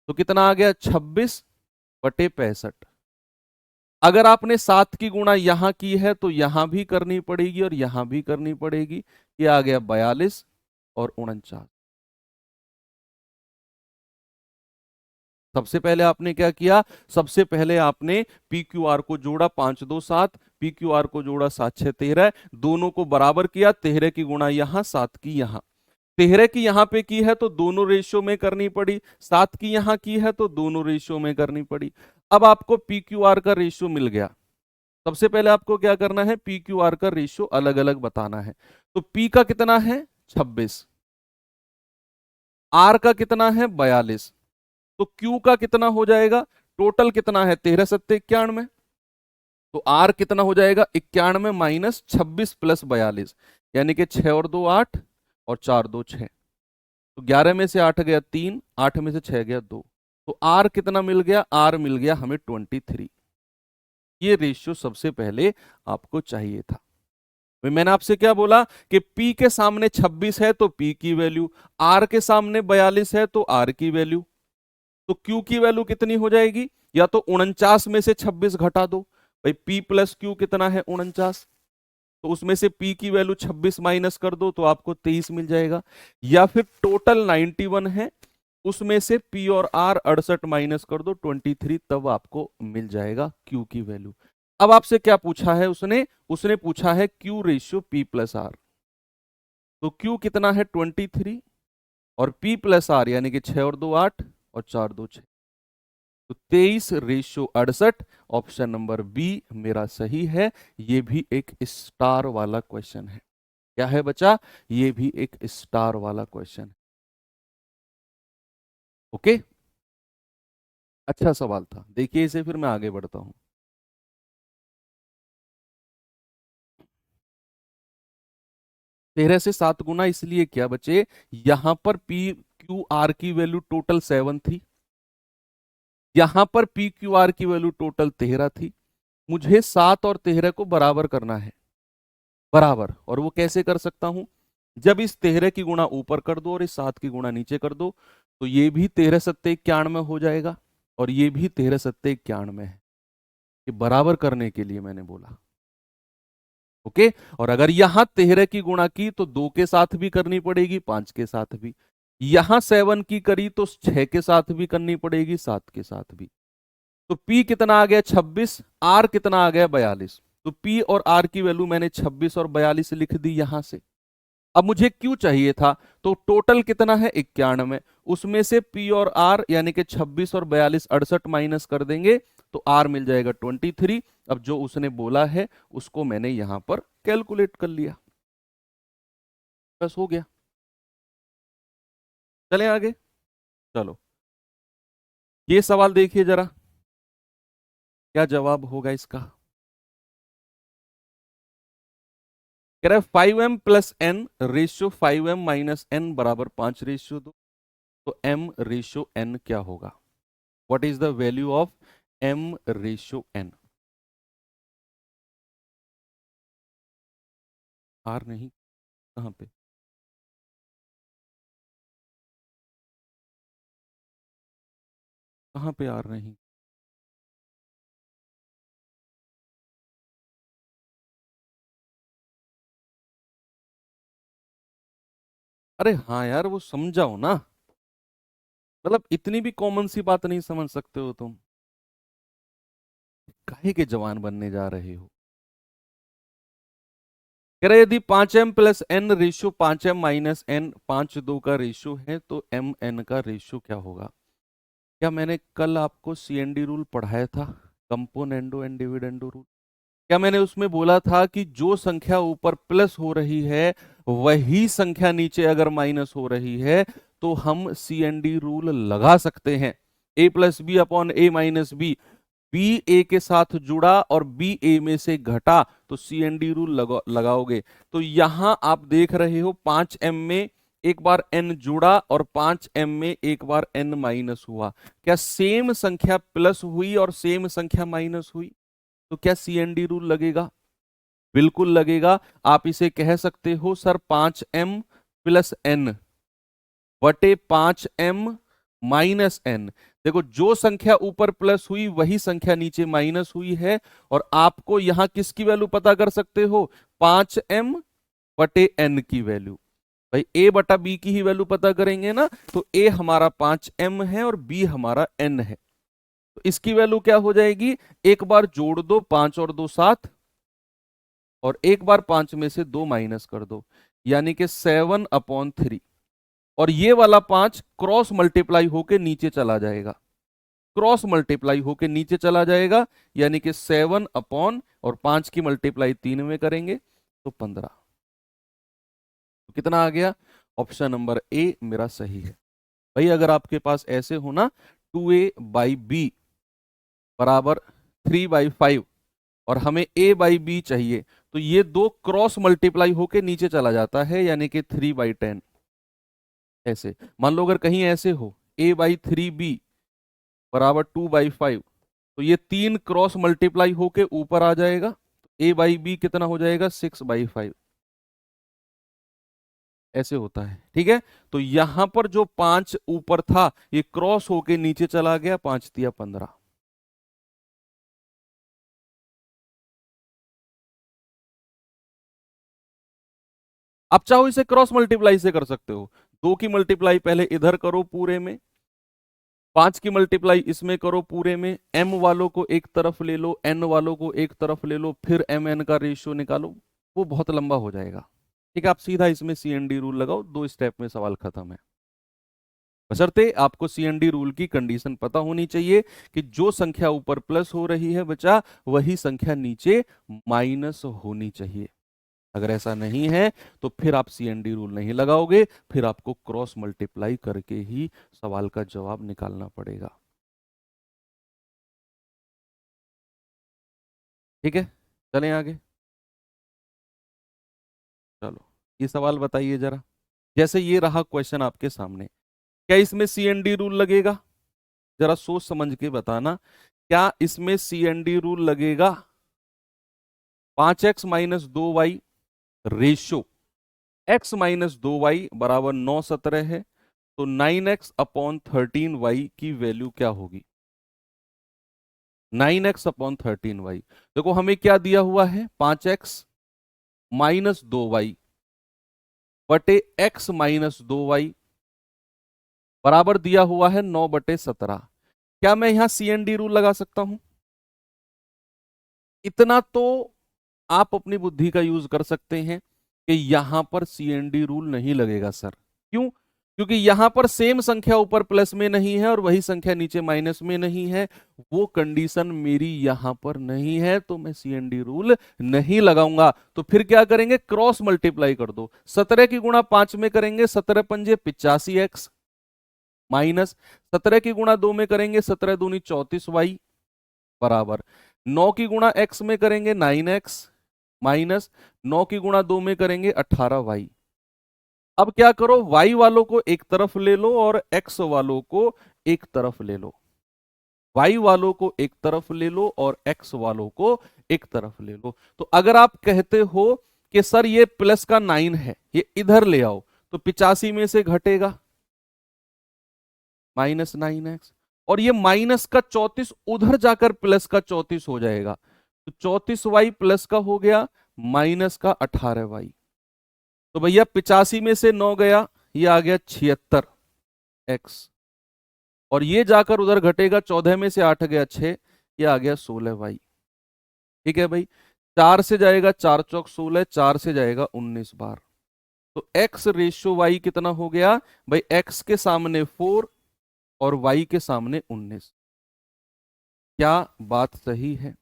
तो कितना आ गया? 26/65। अगर आपने 7 की गुणा यहां की है तो यहां भी करनी पड़ेगी और यहां भी करनी पड़ेगी। ये आ गया 42 और 49। सबसे पहले आपने क्या किया? सबसे पहले आपने PQR को जोड़ा 5 2 7, PQR को जोड़ा 7 6 13, दोनों को बराबर किया। 13 की गुणा यहां, 7 की यहां। 13 की यहां पे की है तो दोनों रेशियो में करनी पड़ी, 7 की यहां की है तो दोनों रेशियो में करनी पड़ी। अब आपको PQR का रेशियो मिल गया। सबसे पहले आपको क्या करना है? PQR का रेशियो अलग अलग बताना है। तो P का कितना है? 26। R का कितना है? 42। तो Q का कितना हो जाएगा? टोटल कितना है? 13 सत्ते 91। तो R कितना हो जाएगा? 91 माइनस 26 + 42, यानी कि 6 और 2 8 और 4 2 6। तो 11 में से 8 गया 3, 8 में से 6 गया 2। तो R कितना मिल गया? R मिल गया हमें 23। ये रेशियो सबसे पहले आपको चाहिए था। मैंने आपसे क्या बोला कि P के सामने 26 है तो P की वैल्यू, R के सामने 42 है तो R की वैल्यू। तो Q की वैल्यू कितनी हो जाएगी? या तो 49 में से 26 घटा दो। भाई P+Q कितना है? 49। तो उसमें से P की वैल्यू 26 माइनस कर दो तो आपको 23 मिल जाएगा। या फिर टोटल 91 है, उसमें से P और R 68 माइनस कर दो 23, तब आपको मिल जाएगा Q की वैल्यू। अब आपसे क्या पूछा है उसने? उसने पूछा है Q/P+R। तो Q कितना है? 23 और P+R यानी कि 6 और 2 8 और 4 2 6। तो 23/68। ऑप्शन नंबर बी मेरा सही है। ये भी एक स्टार वाला क्वेश्चन है। क्या है बच्चा? ये भी एक स्टार वाला क्वेश्चन है। ओके, अच्छा सवाल था। देखिए इसे, फिर मैं आगे बढ़ता हूं। 13 से 7 गुना इसलिए किया बच्चे, यहां पर PQR की वैल्यू टोटल 7 थी, यहां पर PQR की वैल्यू टोटल 13 थी। मुझे 7 और 13 को बराबर करना है, बराबर। और वो कैसे कर सकता हूं? जब इस 13 की गुणा ऊपर कर दो और इस 7 की गुणा नीचे कर दो तो ये भी 13 सत्ते 91 हो जाएगा और ये भी 13 सत्ते 91 है। ये बराबर करने के लिए मैंने बोला। ओके, और अगर यहां 13 की गुणा की तो 2 के साथ भी करनी पड़ेगी, 5 के साथ भी। यहां 7 की करी तो 6 के साथ भी करनी पड़ेगी, 7 के साथ भी। तो P कितना आ गया 26, R कितना आ गया 42। तो P और R की वैल्यू मैंने 26 और 42 लिख दी यहां से। अब मुझे Q चाहिए था, तो टोटल कितना है 91, उसमें से P और R यानी कि 26 और 42 68 माइनस कर देंगे तो R मिल जाएगा 23। अब जो उसने बोला है उसको मैंने यहां पर कैलकुलेट कर लिया, बस हो गया। चलें आगे। चलो ये सवाल देखिए जरा, क्या जवाब होगा इसका। कह रहा है 5m plus n ratio 5m minus n बराबर 5:2। तो m रेशियो n क्या होगा? What is the value of m ratio n? r नहीं, कहां पे? कहां पे r नहीं? अरे हाँ यार, वो समझाओ ना, मतलब इतनी भी कॉमन सी बात नहीं समझ सकते हो तुम? काहे के जवान बनने जा रहे हो? कह रहे यदि 5m plus n ratio 5m minus n 5:2 का रेशियो है तो एम एन का रेशियो क्या होगा? क्या मैंने कल आपको सीएनडी रूल पढ़ाया था, कंपोनेंडो एंड डिविडेंडो रूल? क्या मैंने उसमें बोला था कि जो संख्या ऊपर प्लस हो रही है वही संख्या नीचे अगर माइनस हो रही है तो हम सीएनडी रूल लगा सकते हैं। ए प्लस बी अपॉन ए माइनस बी, बी ए के साथ जुड़ा और बी ए में से घटा तो सीएनडी रूल लगाओगे। तो यहां आप देख रहे हो 5m में एक बार n जुड़ा और 5m में एक बार n माइनस हुआ। क्या सेम संख्या प्लस हुई और सेम संख्या माइनस हुई? तो क्या सीएनडी रूल लगेगा? बिल्कुल लगेगा। आप इसे कह सकते हो सर 5m प्लस एन बटे 5m माइनस एन। देखो जो संख्या ऊपर प्लस हुई वही संख्या नीचे माइनस हुई है, और आपको यहां किसकी वैल्यू पता कर सकते हो? 5m बटे n की वैल्यू। भाई a बटा b की ही वैल्यू पता करेंगे ना, तो a हमारा 5m है और b हमारा n है। तो इसकी वैल्यू क्या हो जाएगी? एक बार जोड़ दो, 5 और 2 7, और एक बार 5 में से 2 माइनस कर दो, यानी कि 7/3। और ये वाला 5 क्रॉस मल्टीप्लाई होके नीचे चला जाएगा, क्रॉस मल्टीप्लाई होके नीचे चला जाएगा, यानी कि 7 और 5 की मल्टीप्लाई 3 में करेंगे तो 15। तो कितना आ गया? ऑप्शन नंबर ए मेरा सही है। भाई अगर आपके पास ऐसे हो ना 2a/b बराबर 3/5 और हमें a/b चाहिए, तो ये दो क्रॉस मल्टीप्लाई होके नीचे चला जाता है, यानी कि 3/10। ऐसे मान लो अगर कहीं ऐसे हो a/3b बराबर 2/5, तो ये तीन क्रॉस मल्टीप्लाई होके ऊपर आ जाएगा, a/b कितना हो जाएगा? 6/5। ऐसे होता है, ठीक है। तो यहां पर जो 5 ऊपर था ये क्रॉस होके नीचे चला गया, 5×3 = 15। आप चाहो इसे क्रॉस मल्टीप्लाई से कर सकते हो। 2 की मल्टीप्लाई पहले इधर करो पूरे में, 5 की मल्टीप्लाई इसमें करो पूरे में, m वालों को एक तरफ ले लो, n वालों को एक तरफ ले लो, फिर m n का रेशियो निकालो, वो बहुत लंबा हो जाएगा। ठीक है, आप सीधा इसमें सीएनडी रूल लगाओ, 2 स्टेप में सवाल खत्म है। बशर्ते आपको सीएनडी रूल की कंडीशन पता होनी चाहिए कि जो संख्या ऊपर प्लस हो रही है बच्चा, वही संख्या नीचे माइनस होनी चाहिए। अगर ऐसा नहीं है तो फिर आप सीएनडी रूल नहीं लगाओगे, फिर आपको क्रॉस मल्टीप्लाई करके ही सवाल का जवाब निकालना पड़ेगा। ठीक है, चलें आगे। चलो ये सवाल बताइए जरा, जैसे ये रहा क्वेश्चन आपके सामने, क्या इसमें सीएनडी रूल लगेगा? जरा सोच समझ के बताना, क्या इसमें सीएनडी रूल लगेगा? 5x-2y रेशियो x-2y बराबर 9/17 है, तो 9x/13y की वैल्यू क्या होगी? 9x/13y। देखो हमें क्या दिया हुआ है? 5x-2y बटे x-2y, बराबर दिया हुआ है 9/17। क्या मैं यहां CND रूल लगा सकता हूं? इतना तो आप अपनी बुद्धि का यूज कर सकते हैं कि यहां पर CND रूल नहीं लगेगा सर। क्यों? क्योंकि यहां पर सेम संख्या ऊपर प्लस में नहीं है और वही संख्या नीचे माइनस में नहीं है। वो कंडीशन मेरी यहां पर नहीं है, तो मैं CND रूल नहीं लगाऊंगा। तो फिर क्या करेंगे? क्रॉस मल्टीप्लाई कर दो। 17 की गुणा 5 में करेंगे 17 पंजे 85x, माइनस 17 की गुणा 2 में करेंगे 17 दूनी 34y, बराबर 9 की गुणा x में करेंगे 9x, माइनस 9 की गुणा 2 में करेंगे 18y। अब क्या करो, y वालों को एक तरफ ले लो और x वालों को एक तरफ ले लो। y वालों को एक तरफ ले लो और x वालों को एक तरफ ले लो। तो अगर आप कहते हो कि सर ये प्लस का 9 है, ये इधर ले आओ, तो 85 में से घटेगा -9x, और ये माइनस का 34 उधर जाकर प्लस का 34 हो जाएगा। तो 34y प्लस का हो गया माइनस का 18y। तो भैया 85 में से 9 गया, ये आ गया 76x, और ये जाकर उधर घटेगा, 14 में से 8 गया 6, ये आ गया 16y। ठीक है भाई, 4 से जाएगा 4 चौक 16, 4 से जाएगा 19 बार। तो x रेशियो y कितना हो गया भाई? x के सामने 4 और y के सामने 19। क्या बात सही है?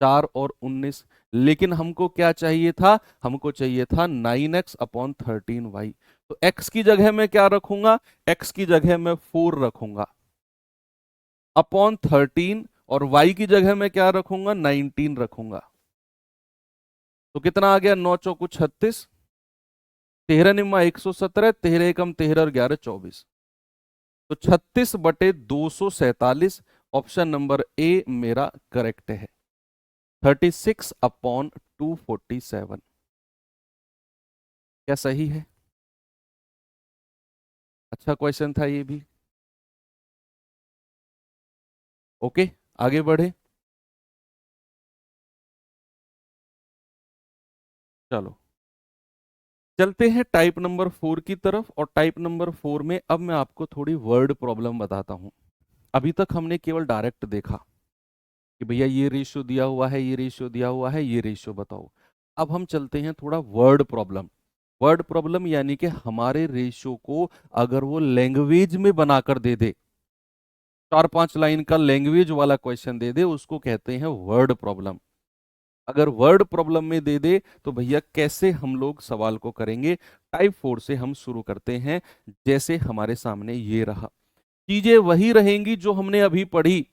4 और 19। लेकिन हमको क्या चाहिए था? हमको चाहिए था 9x/13y। तो x की जगह में क्या रखूंगा? x की जगह में 4 रखूंगा अपॉन 13, और y की जगह में क्या रखूंगा? 19 रखूंगा। तो कितना आ गया? 9 चौकू 36, 13 निम्मा 117, 13 एकम 13 और 11 24। तो 36/247, ऑप्शन नंबर ए मेरा करेक्ट है। 36/247। क्या सही है? अच्छा क्वेश्चन था ये भी। ओके, आगे बढ़े। चलो चलते हैं टाइप नंबर 4 की तरफ। और टाइप नंबर 4 में अब मैं आपको थोड़ी वर्ड प्रॉब्लम बताता हूं। अभी तक हमने केवल डायरेक्ट देखा कि भैया ये रेशियो दिया हुआ है, ये रेशियो दिया हुआ है, ये रेशियो बताओ। अब हम चलते हैं थोड़ा वर्ड प्रॉब्लम। वर्ड प्रॉब्लम यानी कि हमारे रेशियो को अगर वो लैंग्वेज में बनाकर दे दे, 4-5 लाइन का लैंग्वेज वाला क्वेश्चन दे दे, उसको कहते हैं वर्ड प्रॉब्लम। अगर वर्ड प्रॉब्लम में दे दे तो भैया कैसे हम लोग सवाल को करेंगे? टाइप 4 से हम शुरू करते हैं। जैसे हमारे सामने ये रहा, चीजें वही रहेंगी जो हमने अभी पढ़ी।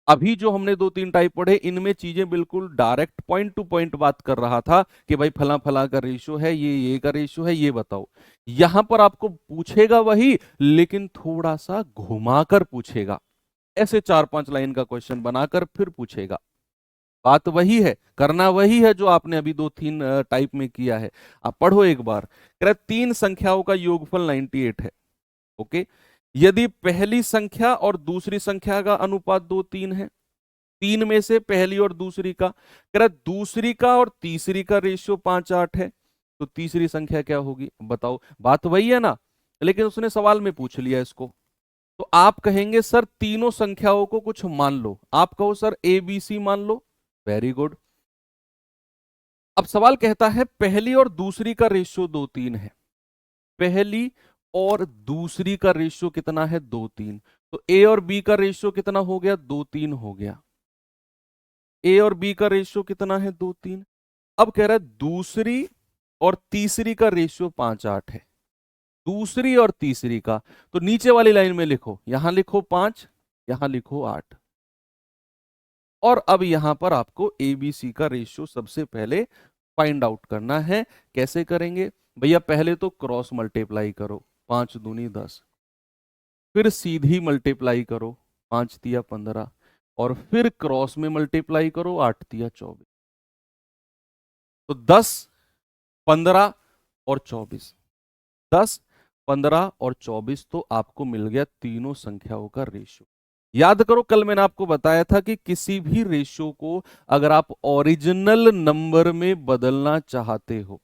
अभी जो हमने 2-3 टाइप पढ़े, इनमें चीजें बिल्कुल डायरेक्ट पॉइंट टू पॉइंट बात कर रहा था कि भाई फला फला का रेशियो है, ये का रेशियो है, ये बताओ। यहां पर आपको पूछेगा वही, लेकिन थोड़ा सा घुमाकर पूछेगा। ऐसे 4-5 लाइन का क्वेश्चन बनाकर फिर पूछेगा। बात वही है, करना वही है जो आपने अभी 2-3 टाइप में किया है। आप पढ़ो एक बार। कह रहा है 3 संख्याओं का योगफल 98 है। ओके, यदि पहली संख्या और दूसरी संख्या का अनुपात 2-3 है, 3 में से पहली और दूसरी का, कह रहा है दूसरी का और तीसरी का रेशियो 5-8 है, तो तीसरी संख्या क्या होगी बताओ। बात वही है ना, लेकिन उसने सवाल में पूछ लिया इसको। तो आप कहेंगे सर तीनों संख्याओं को कुछ मान लो। आप कहो सर ABC मान लो, वेरी गुड। अब सवाल कहता है पहली और दूसरी का रेशियो 2-3 है। पहली और दूसरी का रेशियो कितना है? 2-3। तो ए और बी का रेशियो कितना हो गया? 2-3 हो गया। ए और बी का रेशियो कितना है? 2-3। अब कह रहा है दूसरी और तीसरी का रेशियो 5-8 है। दूसरी और तीसरी का, तो नीचे वाली लाइन में लिखो, यहां लिखो 5, यहां लिखो 8। और अब यहां पर आपको एबीसी का रेशियो सबसे पहले फाइंड आउट करना है। कैसे करेंगे भैया? पहले तो क्रॉस मल्टीप्लाई करो, 5 दूनी 10, फिर सीधी मल्टीप्लाई करो, 5 तिया 15, और फिर क्रॉस में मल्टीप्लाई करो, 8 तिया 24। तो 10, 15 और 24, 10, 15 और 24, तो आपको मिल गया तीनों संख्याओं का रेशियो। याद करो, कल मैंने आपको बताया था कि किसी भी रेशियो को अगर आप ओरिजिनल नंबर में बदलना चाहते हो,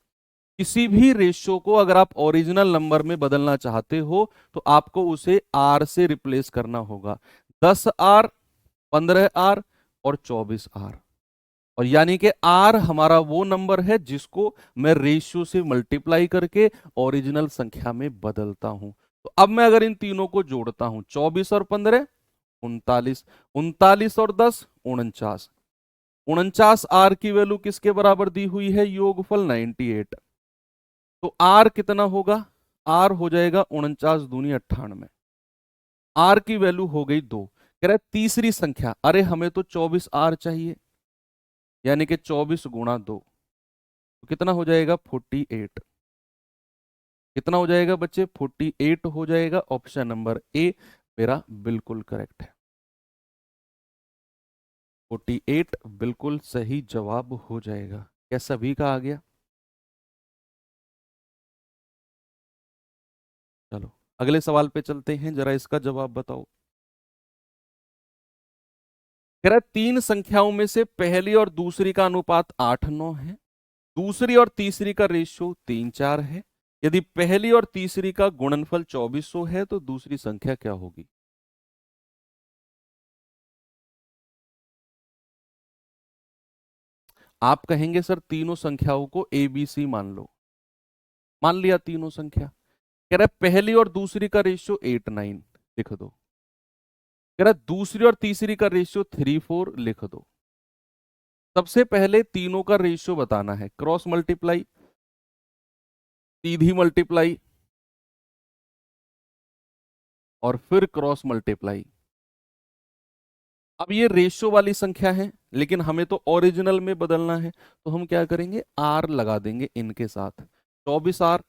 किसी भी रेशियो को अगर आप ओरिजिनल नंबर में बदलना चाहते हो तो आपको उसे आर से रिप्लेस करना होगा। 10R, 15R और 24R। और यानी कि आर हमारा वो नंबर है जिसको मैं रेशियो से मल्टीप्लाई करके ओरिजिनल संख्या में बदलता हूं। तो अब मैं अगर इन तीनों को जोड़ता हूं, 24 और 15 39, 39 और 10 49, 49 आर की वैल्यू किसके बराबर दी हुई है, योगफल 98। तो आर कितना होगा, आर हो जाएगा 49 दूनी 98। आर की वैल्यू हो गई 2। कह रहा है तीसरी संख्या, अरे हमें तो 24 आर चाहिए, यानी कि 24 गुणा 2, तो कितना हो जाएगा 48। कितना हो जाएगा बच्चे, 48 हो जाएगा। ऑप्शन नंबर ए मेरा बिल्कुल करेक्ट है। 48 बिल्कुल सही जवाब हो जाएगा। क्या सभी का आ गया? चलो अगले सवाल पे चलते हैं, जरा इसका जवाब बताओ। कह रहा है तीन संख्याओं में से पहली और दूसरी का अनुपात 8:9 है, दूसरी और तीसरी का रेशियो 3:4 है। यदि पहली और तीसरी का गुणनफल 2400 है तो दूसरी संख्या क्या होगी? आप कहेंगे सर तीनों संख्याओं को ए बी सी मान लो। मान लिया तीनों संख्या। कह रहा है पहली और दूसरी का रेशियो 8:9 लिख दो। कह रहा है दूसरी और तीसरी का रेशियो 3:4 लिख दो। सबसे पहले तीनों का रेशियो बताना है, क्रॉस मल्टीप्लाई, सीधी मल्टीप्लाई और फिर क्रॉस मल्टीप्लाई। अब ये रेशियो वाली संख्या है लेकिन हमें तो ओरिजिनल में बदलना है, तो हम क्या करेंगे, आर लगा देंगे इनके साथ। 24R,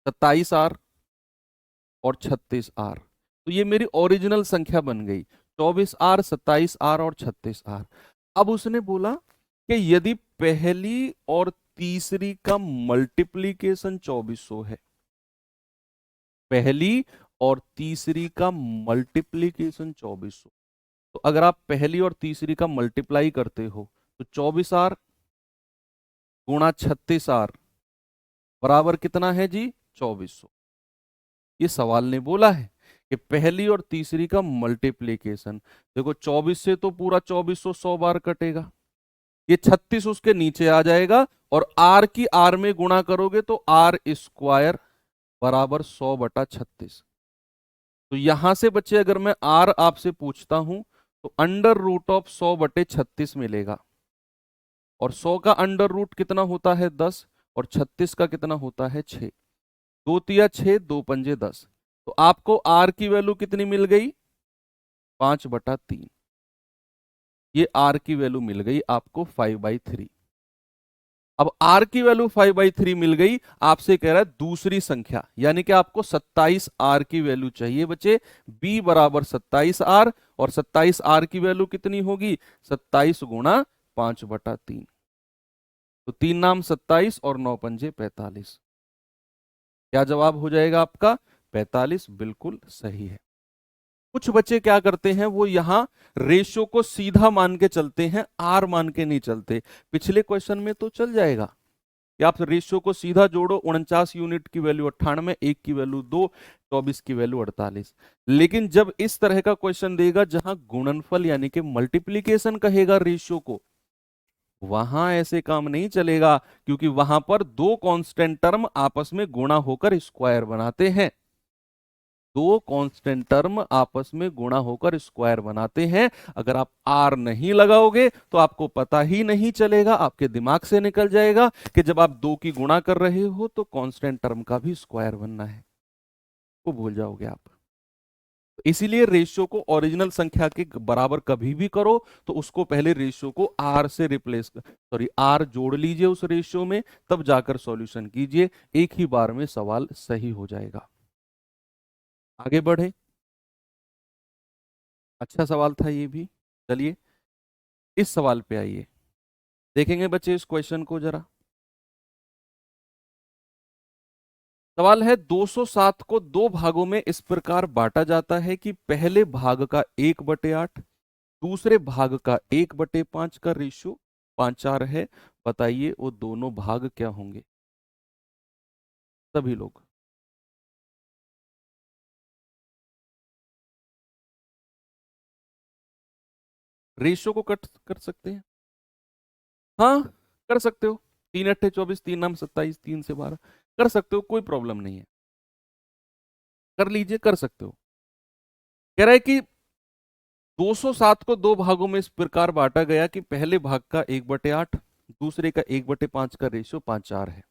27R और 36R। तो ये मेरी ओरिजिनल संख्या बन गई, 24R, 27R और 36R। अब उसने बोला कि यदि पहली और तीसरी का मल्टीप्लीकेशन 2400 है, पहली और तीसरी का मल्टीप्लीकेशन 2400, तो अगर आप पहली और तीसरी का मल्टीप्लाई करते हो तो 24R गुणा 36R बराबर कितना है जी, 2400। ये सवाल ने बोला है कि पहली और तीसरी का मल्टीप्लीकेशन। देखो 24 से तो पूरा 2400 100 बार कटेगा, ये 36 उसके नीचे आ जाएगा और आर की आर में गुणा करोगे तो आर स्क्वायर बराबर 100/36। तो यहां से बच्चे अगर मैं आर आपसे पूछता हूं तो अंडर रूट ऑफ 100/36 मिलेगा। और 100 का अंडर रूट कितना होता है 10, और 36 का कितना होता है 6। 2 तिया 6, 2 पंजे 10। तो आपको आर की वैल्यू कितनी मिल गई, 5/3। ये आर की वैल्यू मिल गई आपको 5/3। अब आर की वैल्यू 5/3 मिल गई, आपसे कह रहा है दूसरी संख्या, यानी कि आपको 27 आर की वैल्यू चाहिए बच्चे। बी बराबर 27 आर, और 27 आर की वैल्यू कितनी होगी, 27 गुणा 5/3। तो 3 नाम 27 और 9 पंजे 45। क्या जवाब हो जाएगा आपका, 45 बिल्कुल सही है। कुछ बच्चे क्या करते हैं, वो यहां रेशियो को सीधा मान के चलते हैं, आर मान के नहीं चलते। पिछले क्वेश्चन में तो चल जाएगा कि आप रेशियो को सीधा जोड़ो, 49 यूनिट की वैल्यू 98, 1 की वैल्यू 2, 24 की वैल्यू 48। लेकिन जब इस तरह का क्वेश्चन देगा जहां गुणनफल यानी कि मल्टीप्लीकेशन कहेगा रेशियो को, वहां ऐसे काम नहीं चलेगा, क्योंकि वहां पर दो कांस्टेंट टर्म आपस में गुणा होकर स्क्वायर बनाते हैं। दो कांस्टेंट टर्म आपस में गुणा होकर स्क्वायर बनाते हैं। अगर आप आर नहीं लगाओगे तो आपको पता ही नहीं चलेगा, आपके दिमाग से निकल जाएगा कि जब आप दो की गुणा कर रहे हो तो कांस्टेंट टर्म का भी स्क्वायर बनना है, वो भूल जाओगे आप। इसीलिए रेशियो को ओरिजिनल संख्या के बराबर कभी भी करो तो उसको पहले रेशियो को आर से रिप्लेस, सॉरी आर जोड़ लीजिए उस रेशियो में, तब जाकर सॉल्यूशन कीजिए। एक ही बार में सवाल सही हो जाएगा। आगे बढ़े, अच्छा सवाल था ये भी। चलिए इस सवाल पे आइए, देखेंगे बच्चे इस क्वेश्चन को जरा। सवाल है 207 को दो भागों में इस प्रकार बांटा जाता है कि पहले भाग का 1/8, दूसरे भाग का 1/5 का रेशियो 5:4 है, बताइए वो दोनों भाग क्या होंगे? सभी लोग। रेशियो को कट कर सकते हैं? हाँ, कर सकते हो। 3 × 8 = 24, 3 × 9 = 27, 3 से 12 कर सकते हो, कोई प्रॉब्लम नहीं है। कर लीजिए, कर सकते हो। कह रहा है कि 207 को दो भागों में इस प्रकार बांटा गया कि पहले भाग का 1/8, दूसरे का 1/5 का रेशियो 5:4 है।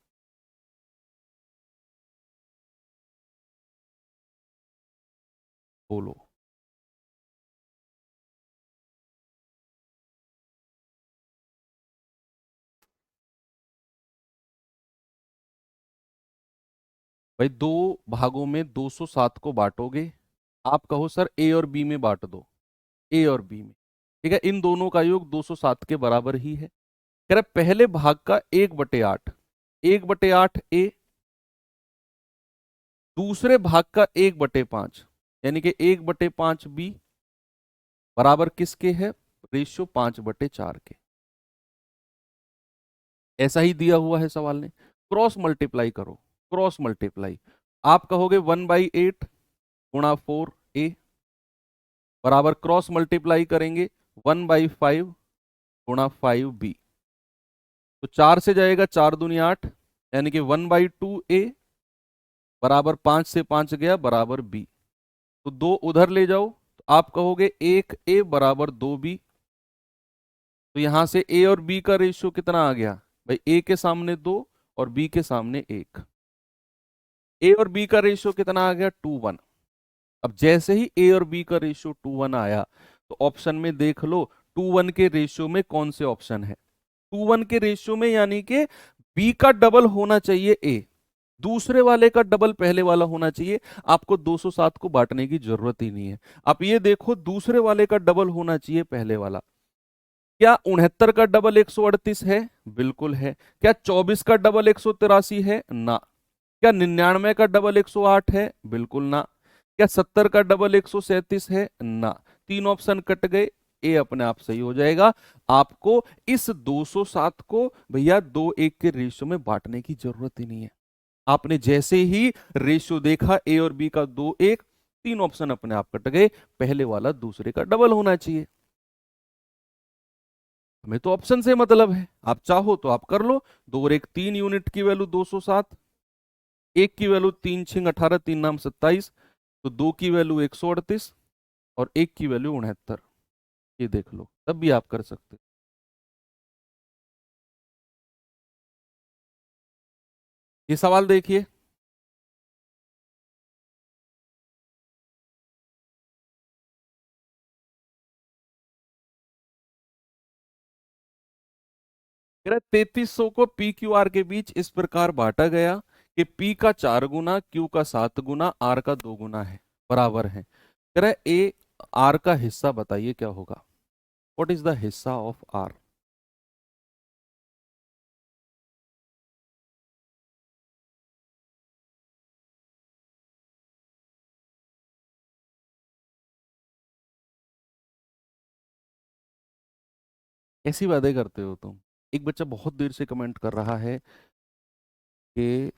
बोलो। भाई, दो भागों में 207 को बांटोगे, आप कहो सर ए और बी में बांट दो, ए और बी में, ठीक है, इन दोनों का योग 207 के बराबर ही है। कह रहा है पहले भाग का 1/8, 1/8 ए, दूसरे भाग का 1/5, यानी कि 1/5 बी, बराबर किसके है? रेशियो 5/4 के। ऐसा ही दिया हुआ है सवाल ने। क्रॉस मल्टीप्लाई करो, क्रॉस मल्टीप्लाई। आप कहोगे 1/8 गुणा 4a, बराबर क्रॉस मल्टीप्लाई करेंगे 1/5 गुणा 5b, तो 4 से जाएगा 4 दूनी 8, यानी कि 1/2a, बराबर 5 से 5 गया बराबर b, तो 2 उधर ले जाओ, तो आप कहोगे 1a बराबर 2b। तो यहां से a और b का रेशियो कितना आ गया भाई? a के सामने 2 और b के सामने 1, a और b का रेशियो कितना आ गया? 2:1। अब जैसे ही ए और बी का रेशियो 2:1 आया, तो ऑप्शन में देख लो 2:1 के रेशियो में कौन से ऑप्शन है? 2:1 के रेशियो में, यानी कि बी का डबल होना चाहिए ए, दूसरे वाले का डबल पहले वाला होना चाहिए। आपको 207 को बांटने की जरूरत ही नहीं है। आप ये देखो, दूसरे वाले का डबल होना चाहिए पहले वाला। क्या 69 का डबल 138 है? बिल्कुल है। क्या 24 का डबल 183 है? ना। क्या 99 का डबल 108 है? बिल्कुल ना। क्या 70 का डबल 137 है? ना। तीन ऑप्शन कट गए, ए अपने आप सही हो जाएगा। आपको इस 207 को भैया 2:1 के रेशियो में बांटने की जरूरत ही नहीं है। आपने जैसे ही रेशियो देखा ए और बी का 2:1, तीन ऑप्शन अपने आप कट गए, पहले वाला दूसरे का डबल होना चाहिए। हमें तो ऑप्शन से मतलब है, आप चाहो तो आप कर लो। 2 और 1 3 यूनिट की वैल्यू 207, एक की वैल्यू 3×6 = 18, 3×9 = 27, तो 2 की वैल्यू 138 और एक की वैल्यू 69, ये देख लो, तब भी आप कर सकते हो। ये सवाल देखिए। कह रहा है 3300 को पी क्यू आर के बीच इस प्रकार बांटा गया कि पी का 4 गुना, क्यू का 7 गुना, आर का 2 गुना है, बराबर है। कह रहा है ए आर का हिस्सा बताइए क्या होगा? व्हाट इज द हिस्सा ऑफ आर? कैसी बातें करते हो तुम? एक बच्चा बहुत देर से कमेंट कर रहा है कि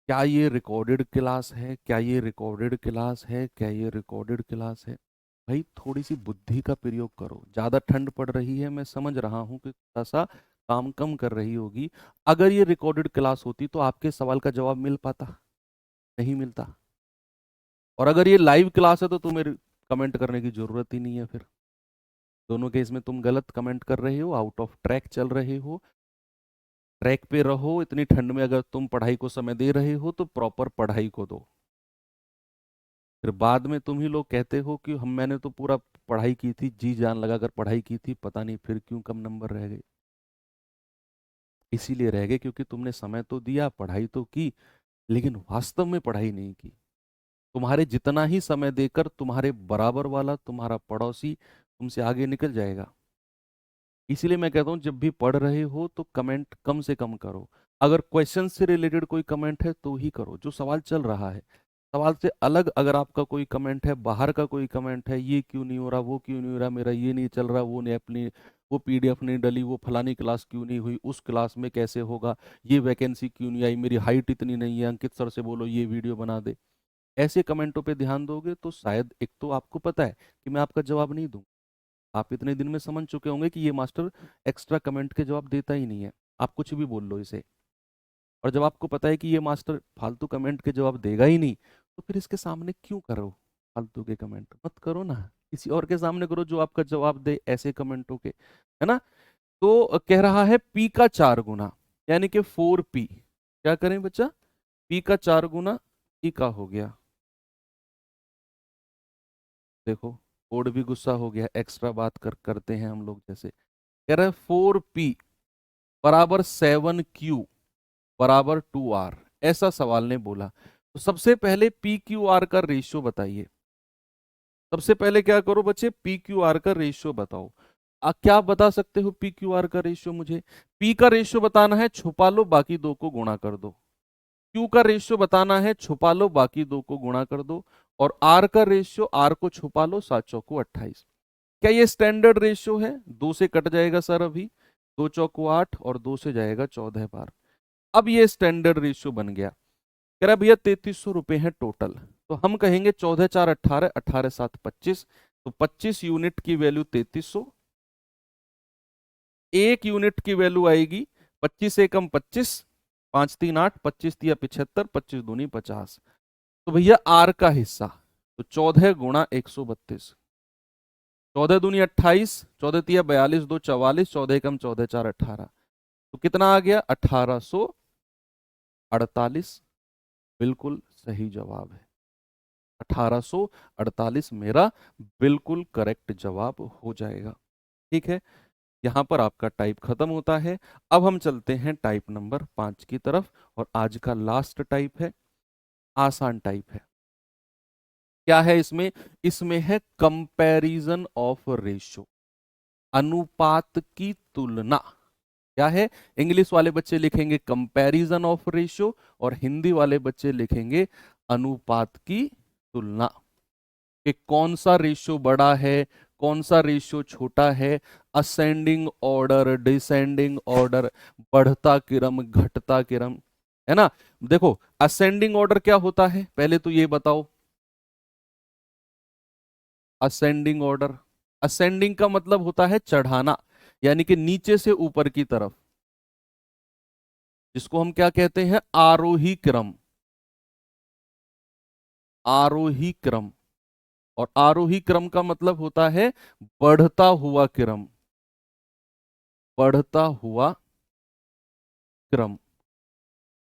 क्या ये रिकॉर्डेड क्लास है, क्या ये रिकॉर्डेड क्लास है, क्या ये रिकॉर्डेड क्लास है? भाई, थोड़ी सी बुद्धि का प्रयोग करो। ज्यादा ठंड पड़ रही है, मैं समझ रहा हूँ कि थोड़ा सा काम कम कर रही होगी। अगर ये रिकॉर्डेड क्लास होती तो आपके सवाल का जवाब मिल पाता? नहीं मिलता। और अगर ये लाइव क्लास है तो तुम्हें कमेंट करने की जरूरत ही नहीं है फिर। दोनों केस में तुम गलत कमेंट कर रहे हो, आउट ऑफ ट्रैक चल रहे हो। ट्रैक पे रहो। इतनी ठंड में अगर तुम पढ़ाई को समय दे रहे हो तो प्रॉपर पढ़ाई को दो। फिर बाद में तुम ही लोग कहते हो कि हम मैंने तो पूरा पढ़ाई की थी, जी जान लगाकर पढ़ाई की थी, पता नहीं फिर क्यों कम नंबर रह गए। इसीलिए रह गए क्योंकि तुमने समय तो दिया, पढ़ाई तो की, लेकिन वास्तव में पढ़ाई नहीं की। तुम्हारे जितना ही समय देकर तुम्हारे बराबर वाला, तुम्हारा पड़ोसी तुमसे आगे निकल जाएगा। इसीलिए मैं कहता हूँ जब भी पढ़ रहे हो तो कमेंट कम से कम करो। अगर क्वेश्चन से रिलेटेड कोई कमेंट है तो ही करो, जो सवाल चल रहा है। सवाल से अलग अगर आपका कोई कमेंट है, बाहर का कोई कमेंट है, ये क्यों नहीं हो रहा, वो क्यों नहीं हो रहा, मेरा ये नहीं चल रहा, वो नहीं अपनी वो पीडीएफ नहीं डली, वो फलानी क्लास क्यों नहीं हुई, उस क्लास में कैसे होगा, ये वैकेंसी क्यों नहीं आई, मेरी हाइट इतनी नहीं है, अंकित सर से बोलो ये वीडियो बना दे। ऐसे कमेंटों पे ध्यान दोगे तो शायद एक तो आपको पता है कि मैं आपका जवाब नहीं दूं। आप इतने दिन में समझ चुके होंगे कि ये मास्टर एक्स्ट्रा कमेंट के जवाब देता ही नहीं है, आप कुछ भी बोल लो इसे। और जब आपको पता है कि ये मास्टर फालतू कमेंट के जवाब देगा ही नहीं, तो फिर इसके सामने क्यों करो फालतू के कमेंट, मत करो ना, किसी और के सामने करो जो आपका जवाब दे ऐसे कमेंटों के, है ना। तो कह रहा है पी का 4 गुना, यानी कि 4p। क्या करें बच्चा, पी का 4 गुना ई का हो गया। देखो कोड भी गुस्सा हो गया, एक्स्ट्रा बात करते हैं हम लोग जैसे। कह रहा है 4p बराबर 7q बराबर 2r, ऐसा सवाल ने बोला। तो सबसे पहले पी क्यू आर का रेशियो बताइए। सबसे पहले क्या करो बच्चे, पी क्यू आर का रेशियो बताओ। क्या बता सकते हो पी क्यू आर का रेशियो मुझे? पी का रेशियो बताना है, छुपा लो बाकी दो को गुणा कर दो। क्यू का रेशियो बताना है, छुपा लो बाकी दो को गुणा कर दो। और आर का रेशियो, आर को छुपा लो, 7 चौको 28। क्या ये स्टैंडर्ड रेशियो है? 2 से कट जाएगा सर अभी, 2 चौको 8 और 2 से जाएगा 14 बार। अब ये स्टैंडर्ड रेशियो बन गया। कह रहा भैया 3300 रुपए है टोटल, तो हम कहेंगे 14 4 18, 18 7 25, तो 25 यूनिट की वैल्यू 3300। 1 यूनिट की वैल्यू आएगी 25 एकम 25, 5 3 8, 25 तिया 75, 25 दूनी 50। तो भैया आर का हिस्सा, तो 14 गुणा 132, 14 दूनी 28, 14 तिया 42, 2 44, 14 एकम 14 4 18। तो कितना आ गया, 1848। बिल्कुल सही जवाब है, 1848 मेरा बिल्कुल करेक्ट जवाब हो जाएगा। ठीक है, यहां पर आपका टाइप खत्म होता है। अब हम चलते हैं टाइप नंबर 5 की तरफ, और आज का लास्ट टाइप है, आसान टाइप है। क्या है इसमें? इसमें है कंपैरिजन ऑफ रेशियो, अनुपात की तुलना। क्या है? इंग्लिश वाले बच्चे लिखेंगे कंपैरिजन ऑफ रेशियो, और हिंदी वाले बच्चे लिखेंगे अनुपात की तुलना। कि कौन सा रेशियो बड़ा है, कौन सा रेशियो छोटा है, असेंडिंग ऑर्डर, डिसेंडिंग ऑर्डर, बढ़ता क्रम, घटता क्रम, है ना। देखो असेंडिंग ऑर्डर क्या होता है, पहले तो ये बताओ। असेंडिंग ऑर्डर, असेंडिंग का मतलब होता है चढ़ाना, यानी कि नीचे से ऊपर की तरफ, जिसको हम क्या कहते हैं, आरोही क्रम। आरोही क्रम, और आरोही क्रम का मतलब होता है बढ़ता हुआ क्रम, बढ़ता हुआ क्रम।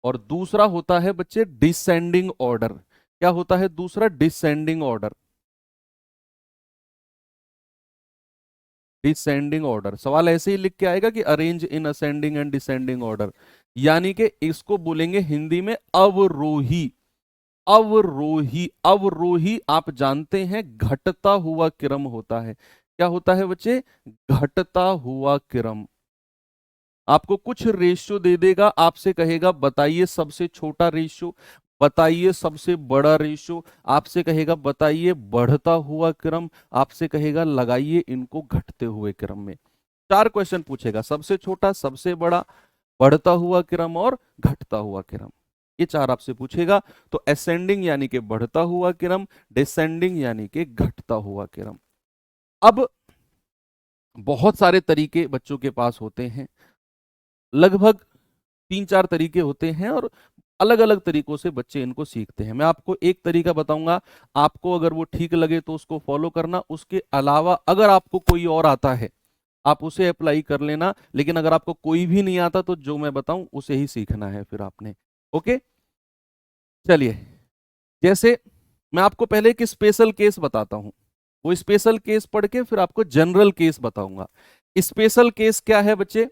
और दूसरा होता है बच्चे डिसेंडिंग ऑर्डर। क्या होता है दूसरा? Descending order. डिसेंडिंग ऑर्डर, सवाल ऐसे ही लिख के आएगा कि arrange in ascending and descending order, यानी कि इसको बोलेंगे हिंदी में अवरोही। अवरोही, अवरोही आप जानते हैं घटता हुआ क्रम होता है। क्या होता है बच्चे? घटता हुआ क्रम। आपको कुछ रेशियो दे देगा, आपसे कहेगा बताइए सबसे छोटा रेशियो, बताइए सबसे बड़ा रेशियो, आपसे कहेगा बताइए बढ़ता हुआ क्रम, आपसे कहेगा लगाइए इनको घटते हुए क्रम में। 4 क्वेश्चन पूछेगा, सबसे छोटा, सबसे बड़ा, बढ़ता हुआ क्रम और घटता हुआ क्रम, ये 4 आपसे पूछेगा। तो असेंडिंग यानी कि बढ़ता हुआ क्रम, डिसेंडिंग यानी कि घटता हुआ क्रम। अब बहुत सारे तरीके बच्चों के पास होते हैं, लगभग 3 4 तरीके होते हैं, और अलग अलग तरीकों से बच्चे इनको सीखते हैं। मैं आपको एक तरीका बताऊंगा, आपको अगर वो ठीक लगे तो उसको फॉलो करना, उसके अलावा अगर आपको कोई और आता है आप उसे अप्लाई कर लेना, लेकिन अगर आपको कोई भी नहीं आता तो जो मैं बताऊं उसे ही सीखना है फिर आपने। ओके, चलिए। जैसे मैं आपको पहले एक स्पेशल केस बताता हूं, वो स्पेशल केस पढ़ के फिर आपको जनरल केस बताऊंगा। स्पेशल केस क्या है बच्चे?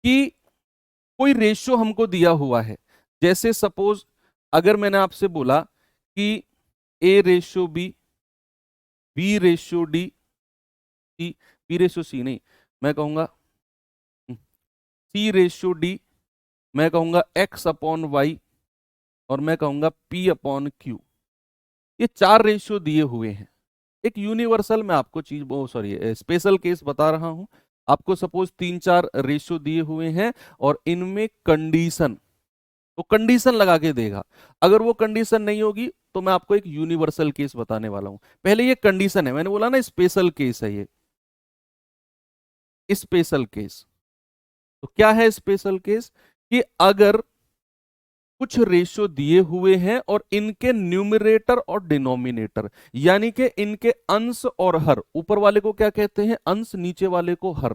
कि कोई रेशियो हमको दिया हुआ है, जैसे सपोज अगर मैंने आपसे बोला कि a ratio b ratio d, c, b ratio c नहीं, मैं कहूंगा सी रेशियो डी, मैं कहूंगा एक्स अपॉन वाई, और मैं कहूंगा पी अपॉन क्यू। ये 4 रेशियो दिए हुए हैं। एक यूनिवर्सल मैं आपको चीज, वो सॉरी स्पेशल केस बता रहा हूं, आपको सपोज 3-4 रेशियो दिए हुए हैं और इनमें कंडीशन, तो कंडीशन लगा के देगा। अगर वो कंडीशन नहीं होगी तो मैं आपको एक यूनिवर्सल केस बताने वाला हूं। पहले ये कंडीशन है, मैंने बोला ना स्पेशल केस है ये, स्पेशल केस। तो क्या है स्पेशल केस? कि अगर कुछ रेशियो दिए हुए हैं और इनके न्यूमरेटर और डिनोमिनेटर, यानी कि इनके अंश और हर, ऊपर वाले को क्या कहते हैं? अंश, नीचे वाले को हर,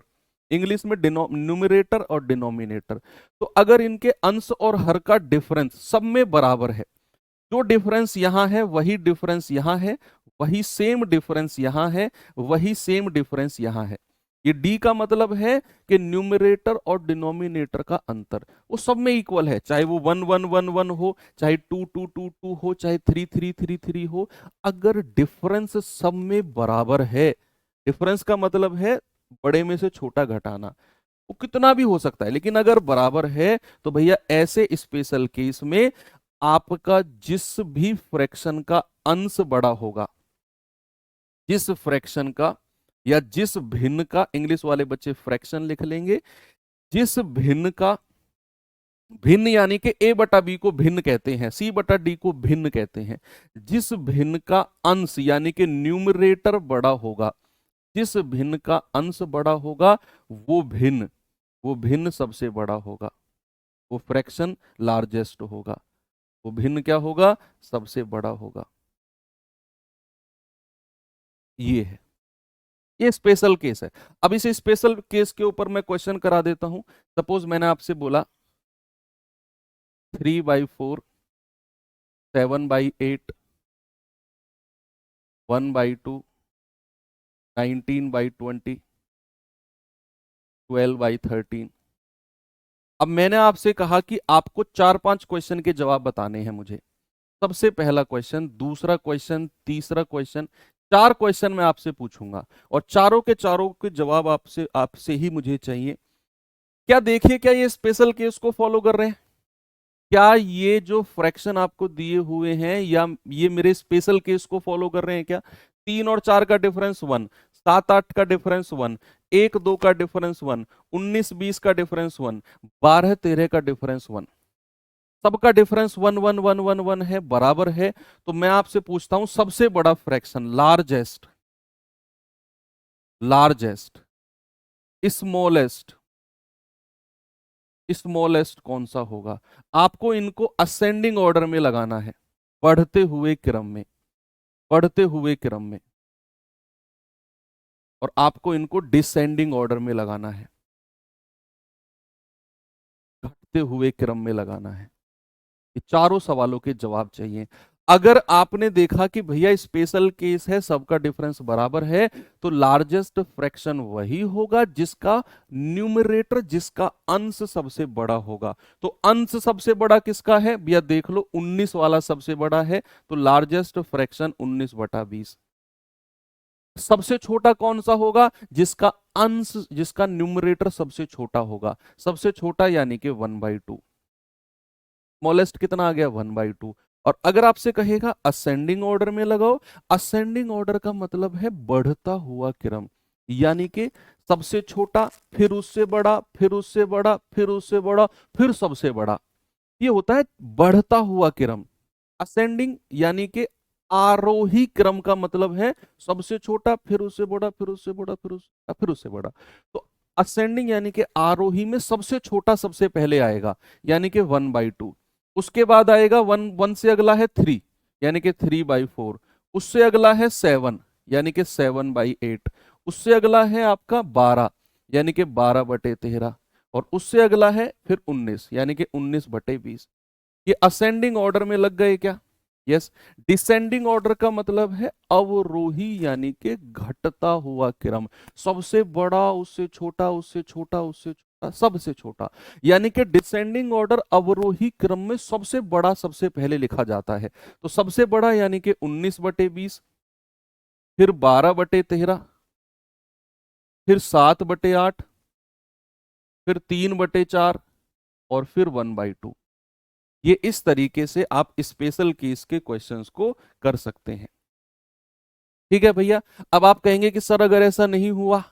इंग्लिश में न्यूमरेटर और डिनोमिनेटर। तो अगर इनके अंश और हर का डिफरेंस सब में बराबर है, जो डिफरेंस यहां है वही डिफरेंस यहां है, वही सेम डिफरेंस यहां है, वही सेम डिफरेंस यहां है। ये डी का मतलब है कि न्यूमरेटर और डिनोमिनेटर का अंतर वो सब में इक्वल है, चाहे वो 1 1 1 1 हो, चाहे 2 2 2 2 हो, चाहे 3 3 3 3 हो। अगर डिफरेंस सब में बराबर है, डिफरेंस का मतलब है बड़े में से छोटा घटाना, वो कितना भी हो सकता है, लेकिन अगर बराबर है तो भैया ऐसे स्पेशल केस में आपका जिस भी फ्रैक्शन का अंश बड़ा होगा, जिस फ्रैक्शन का या जिस भिन्न का, इंग्लिश वाले बच्चे फ्रैक्शन लिख लेंगे, जिस भिन्न का, भिन्न यानी कि ए बटा बी को भिन्न कहते हैं, सी बटा डी को भिन्न कहते हैं, जिस भिन्न का अंश यानी कि न्यूमरेटर बड़ा होगा, जिस भिन्न का अंश बड़ा होगा वो भिन्न सबसे बड़ा होगा, वो फ्रैक्शन लार्जेस्ट होगा, वो भिन्न क्या होगा? सबसे बड़ा होगा। ये है, ये स्पेशल केस है। अब इस स्पेशल केस के ऊपर मैं क्वेश्चन करा देता हूं। सपोज मैंने आपसे बोला 3/4, 7/8, 1/2, 19/20, 12/13। अब मैंने आपसे कहा कि आपको 4-5 क्वेश्चन के जवाब बताने हैं मुझे। सबसे पहला क्वेश्चन, दूसरा क्वेश्चन, तीसरा क्वेश्चन, 4 क्वेश्चन मैं आपसे पूछूंगा और चारों के चारों के जवाब आपसे आपसे ही मुझे चाहिए। क्या देखिए, क्या ये स्पेशल केस को फॉलो कर रहे हैं? क्या ये जो फ्रैक्शन आपको दिए हुए हैं या ये मेरे स्पेशल केस को फॉलो कर रहे हैं क्या? 3 और 4 का डिफरेंस 1, 7 8 का डिफरेंस 1, 1 2 का डिफरेंस 1, 19 20 का डिफरेंस 1, 12 13 का डिफरेंस 1, सबका डिफरेंस 1 1 1 1 1 है, बराबर है। तो मैं आपसे पूछता हूं सबसे बड़ा fraction, largest, largest, smallest, smallest कौन सा होगा? आपको इनको असेंडिंग ऑर्डर में लगाना है, बढ़ते हुए क्रम में, बढ़ते हुए क्रम में, और आपको इनको डिसेंडिंग ऑर्डर में लगाना है, घटते हुए क्रम में लगाना है। ये चारों सवालों के जवाब चाहिए। अगर आपने देखा कि भैया स्पेशल केस है, सबका डिफरेंस बराबर है, तो लार्जेस्ट फ्रैक्शन वही होगा जिसका न्यूमरेटर, जिसका अंश सबसे बड़ा होगा। तो अंश सबसे बड़ा किसका है भैया? देख लो, 19 वाला सबसे बड़ा है, तो लार्जेस्ट फ्रैक्शन 19/20। सबसे छोटा कौन सा होगा? जिसका अंश, जिसका न्यूमरेटर सबसे छोटा होगा, सबसे छोटा यानी कि 1/2। स्मॉलेस्ट कितना आ गया? 1/2। और अगर आपसे कहेगा असेंडिंग ऑर्डर में लगाओ, असेंडिंग ऑर्डर का मतलब है बढ़ता हुआ क्रम, यानी कि सबसे छोटा, फिर उससे बड़ा, फिर उससे बड़ा, फिर उससे बड़ा, फिर सबसे बड़ा। ये होता है बढ़ता हुआ क्रम। असेंडिंग यानी कि आरोही क्रम का मतलब है सबसे छोटा, फिर उससे बड़ा, फिर उससे बड़ा, फिर उससे बड़ा। तो असेंडिंग यानी कि आरोही में सबसे छोटा सबसे पहले आएगा, यानी कि 1/2। उसके बाद आएगा 1 से अगला है 3, यानी कि 3/4। उससे अगला है 7, यानी कि 7/8। उससे अगला है आपका 12, यानी कि 12/13। और उससे अगला है फिर 19, यानी कि 19/20। ये असेंडिंग ऑर्डर में लग गए क्या? यस। डिसेंडिंग ऑर्डर का मतलब है अवरोही, यानी कि घटता हुआ क्रम, सबसे बड़ा, उससे छोटा, उससे छोटा, उससे छोटा, सबसे छोटा। यानी कि डिसेंडिंग ऑर्डर अवरोही क्रम में सबसे बड़ा सबसे पहले लिखा जाता है। तो सबसे बड़ा यानी कि 19/20, फिर 12/13, फिर 7/8, फिर 3/4, और फिर 1/2। ये इस तरीके से आप स्पेशल केस के क्वेश्चंस को कर सकते हैं। ठीक है भैया। अब आप कहेंगे कि सर अगर ऐसा नहीं हुआ,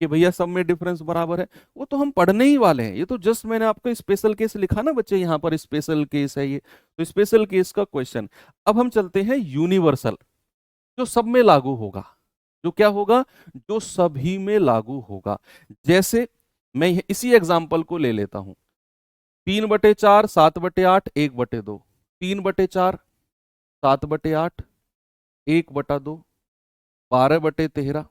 कि भैया सब में डिफरेंस बराबर है, वो तो हम पढ़ने ही वाले हैं। ये तो जस्ट मैंने आपको स्पेशल केस लिखा ना बच्चे, यहाँ पर स्पेशल केस है ये, तो स्पेशल केस का क्वेश्चन। अब हम चलते हैं यूनिवर्सल, जो सब में लागू होगा। जो क्या होगा? जो सभी में लागू होगा। जैसे मैं इसी एग्जाम्पल को ले लेता हूं, 3/4, 7/8, 1/2, 3/4, 7/8, 1/2, 12/13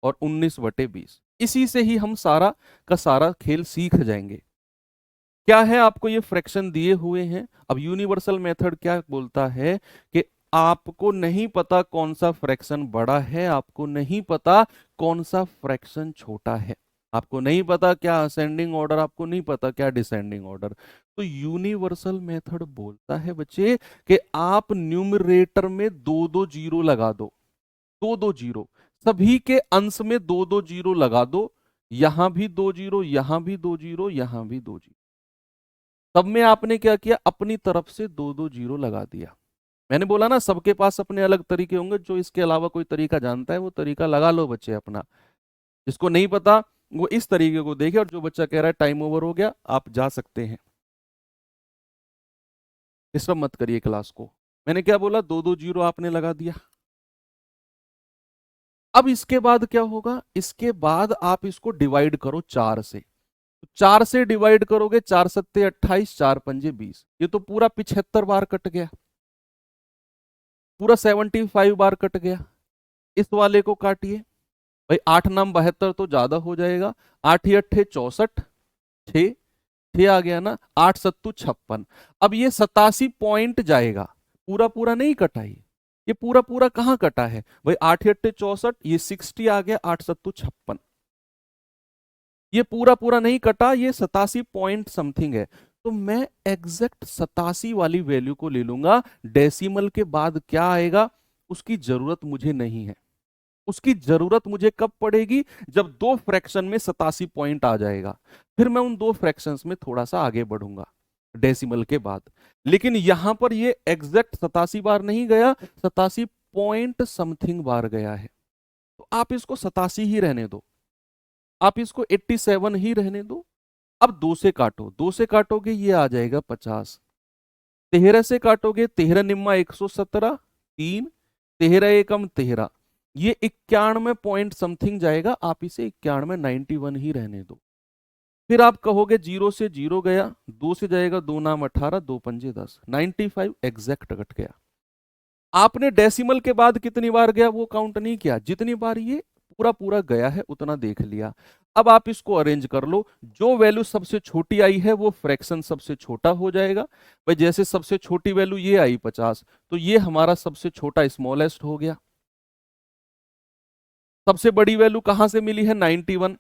और 19/20। इसी से ही हम सारा का सारा खेल सीख जाएंगे। क्या है, आपको ये फ्रैक्शन दिए हुए हैं। अब यूनिवर्सल मेथड क्या बोलता है कि आपको नहीं पता कौन सा फ्रैक्शन बड़ा है, आपको नहीं पता कौन सा फ्रैक्शन छोटा है, आपको नहीं पता क्या असेंडिंग ऑर्डर, आपको नहीं पता क्या डिसेंडिंग ऑर्डर। तो यूनिवर्सल मेथड बोलता है बच्चे कि आप न्यूमरेटर में दो दो जीरो लगा दो, दो दो जीरो, सभी के अंश में दो दो जीरो लगा दो, यहां भी दो जीरो, यहां भी दो जीरो, यहां भी दो जीरो। सब में आपने क्या किया, अपनी तरफ से दो दो जीरो लगा दिया। मैंने बोला ना सबके पास अपने अलग तरीके होंगे, जो इसके अलावा कोई तरीका जानता है वो तरीका लगा लो बच्चे अपना। जिसको नहीं पता वो इस तरीके को देखे, और जो बच्चा कह रहा है टाइम ओवर हो गया, आप जा सकते हैं, डिस्टर्ब मत करिए क्लास को। मैंने क्या बोला, दो दो जीरो आपने लगा दिया। अब इसके बाद क्या होगा, इसके बाद आप इसको डिवाइड करो 4 से। 4 से डिवाइड करोगे, 4 सत्ते 28, 4 पंजे 20, ये तो पूरा 75 बार कट गया, पूरा 75 बार कट गया। इस वाले को काटिए भाई, 8×9 = 72 तो ज्यादा हो जाएगा, 8×8 = 64, 6 6 आ गया ना, 8×7 = 56। अब ये 87 पॉइंट जाएगा, पूरा पूरा नहीं कटा ये पूरा पूरा कहाँ कटा है भाई, 8×8 = 64, ये 60 आ गया, 8×7 = 56। ये पूरा पूरा नहीं कटा, ये 87 पॉइंट समथिंग है। तो मैं एग्जैक्ट 87 वाली वैल्यू को ले लूंगा। डेसिमल के बाद क्या आएगा उसकी जरूरत मुझे नहीं है। उसकी जरूरत मुझे कब पड़ेगी, जब दो फ्रैक्शन में 87 पॉइंट आ जाएगा, फिर मैं उन दो फ्रैक्शंस में थोड़ा सा आगे बढ़ूंगा डेसिमल के बाद। लेकिन यहां पर ये एग्जैक्ट 87 बार नहीं गया, 87 पॉइंट समथिंग बार गया है। तो आप इसको 87 ही रहने दो, आप इसको 87 ही रहने दो। अब 2 से काटो, 2 से काटोगे ये आ जाएगा 50, 13 से काटोगे 13×9 117, 3, 13×1 13, ये 91 पॉइंट समथिंग जाएगा। आप इसे 91 91 ही रहने दो। फिर आप कहोगे 0 से 0 गया, 2 से जाएगा 2×9 = 18, 2×5 = 10, 95 एग्जैक्ट कट गया। आपने डेसिमल के बाद कितनी बार गया वो काउंट नहीं किया, जितनी बार ये पूरा पूरा गया है उतना देख लिया। अब आप इसको अरेंज कर लो, जो वैल्यू सबसे छोटी आई है वो फ्रैक्शन सबसे छोटा हो जाएगा। भाई जैसे सबसे छोटी वैल्यू ये आई 50, तो ये हमारा सबसे छोटा स्मॉलेस्ट हो गया। सबसे बड़ी वैल्यू कहां से मिली है, 91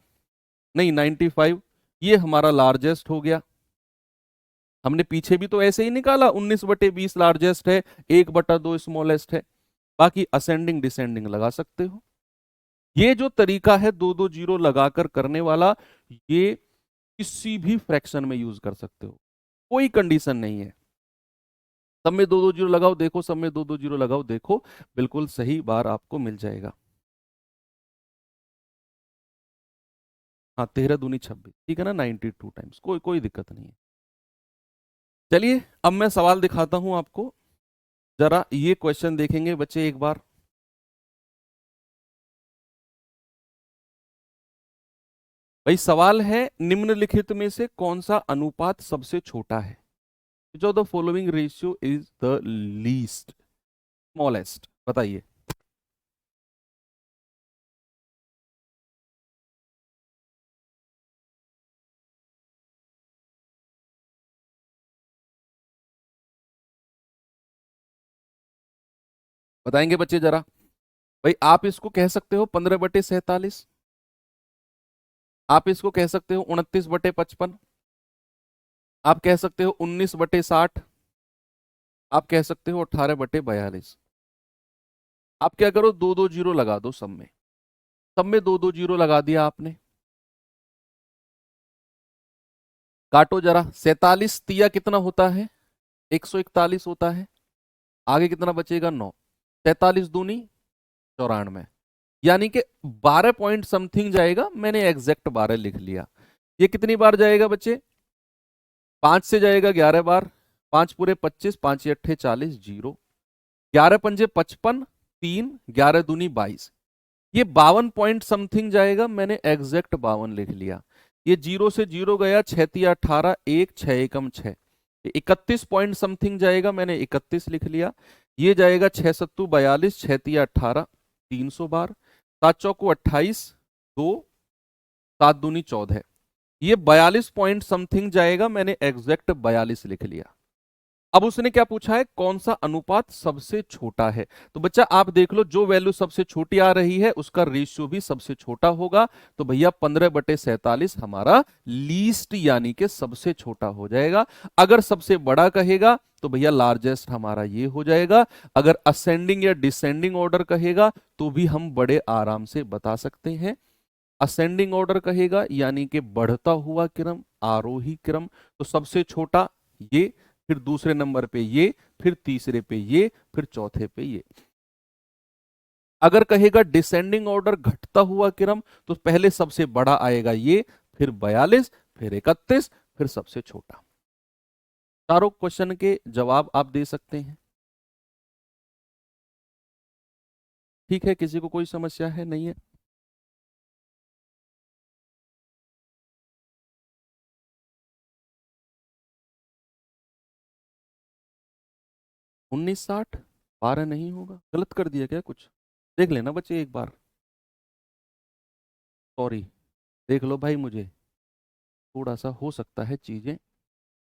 नहीं 95, ये हमारा लार्जेस्ट हो गया। हमने पीछे भी तो ऐसे ही निकाला, 19/20 लार्जेस्ट है, 1/2 स्मॉलेस्ट है। बाकी असेंडिंग डिसेंडिंग लगा सकते हो। ये जो तरीका है दो दो जीरो लगाकर करने वाला, ये किसी भी फ्रैक्शन में यूज कर सकते हो, कोई कंडीशन नहीं है। सब में दो दो जीरो लगाओ देखो, सब में दो दो जीरो लगाओ देखो, बिल्कुल सही बार आपको मिल जाएगा। हाँ 13×2 = 26, ठीक है ना, 92 टाइम्स, कोई कोई दिक्कत नहीं है। चलिए अब मैं सवाल दिखाता हूं आपको, जरा ये क्वेश्चन देखेंगे बच्चे एक बार। भाई सवाल है, निम्नलिखित में से कौन सा अनुपात सबसे छोटा है, जो the following ratio is the least smallest, बताइए। बताएंगे बच्चे जरा। भाई आप इसको कह सकते हो 15/47, आप इसको कह सकते हो 29/55, आप कह सकते हो 19/60, आप कह सकते हो 18/42। आप क्या करो, दो दो जीरो लगा दो सब में, सब में दो दो जीरो लगा दिया आपने। काटो जरा, 47 कितना होता है, 141 होता है। आगे कितना बचेगा, 9, 43×2 = 94। यानी कि 12 पॉइंट समथिंग जाएगा, मैंने एग्जैक्ट 12 लिख लिया। ये कितनी बार जाएगा बच्चे? 5 से जाएगा 11 बार, 5 पूरे 25, 5 अट्ठे 40, 0, 11 पंजे 55, 3, 11 दूनी 22। ये 52 पॉइंट समथिंग जाएगा, मैंने एग्जैक्ट 52 लिख लिया। ये 0 से 0 गया, 6 तिया 18, 1, 6 एकम 6, 31 पॉइंट समथिंग जाएगा, मैंने 31 लिख लिया। ये जाएगा 6 सत्तू 42, 6 तिया 18, 300 बार, 7 चौको 28, 2, 7 दूनी 14। ये 42 पॉइंट समथिंग जाएगा, मैंने एग्जैक्ट 42 लिख लिया। अब उसने क्या पूछा है, कौन सा अनुपात सबसे छोटा है? तो बच्चा आप देख लो, जो वैल्यू सबसे छोटी आ रही है उसका रेशियो भी सबसे छोटा होगा। तो भैया 15/47 हमारा लीस्ट यानी कि सबसे छोटा हो जाएगा। अगर सबसे बड़ा कहेगा तो भैया लार्जेस्ट हमारा ये हो जाएगा। अगर असेंडिंग या डिसेंडिंग ऑर्डर कहेगा तो भी हम बड़े आराम से बता सकते हैं। असेंडिंग ऑर्डर कहेगा यानी कि बढ़ता हुआ क्रम, आरोही क्रम, तो सबसे छोटा ये, फिर दूसरे नंबर पे ये, फिर तीसरे पे ये, फिर चौथे पे ये। अगर कहेगा डिसेंडिंग ऑर्डर, घटता हुआ क्रम, तो पहले सबसे बड़ा आएगा ये, फिर 42, फिर 31, फिर सबसे छोटा। चारों क्वेश्चन के जवाब आप दे सकते हैं। ठीक है, किसी को कोई समस्या है? नहीं है? 1960 12 नहीं होगा, गलत कर दिया क्या कुछ? देख लेना बच्चे एक बार, सॉरी, देख लो भाई, मुझे थोड़ा सा हो सकता है चीजें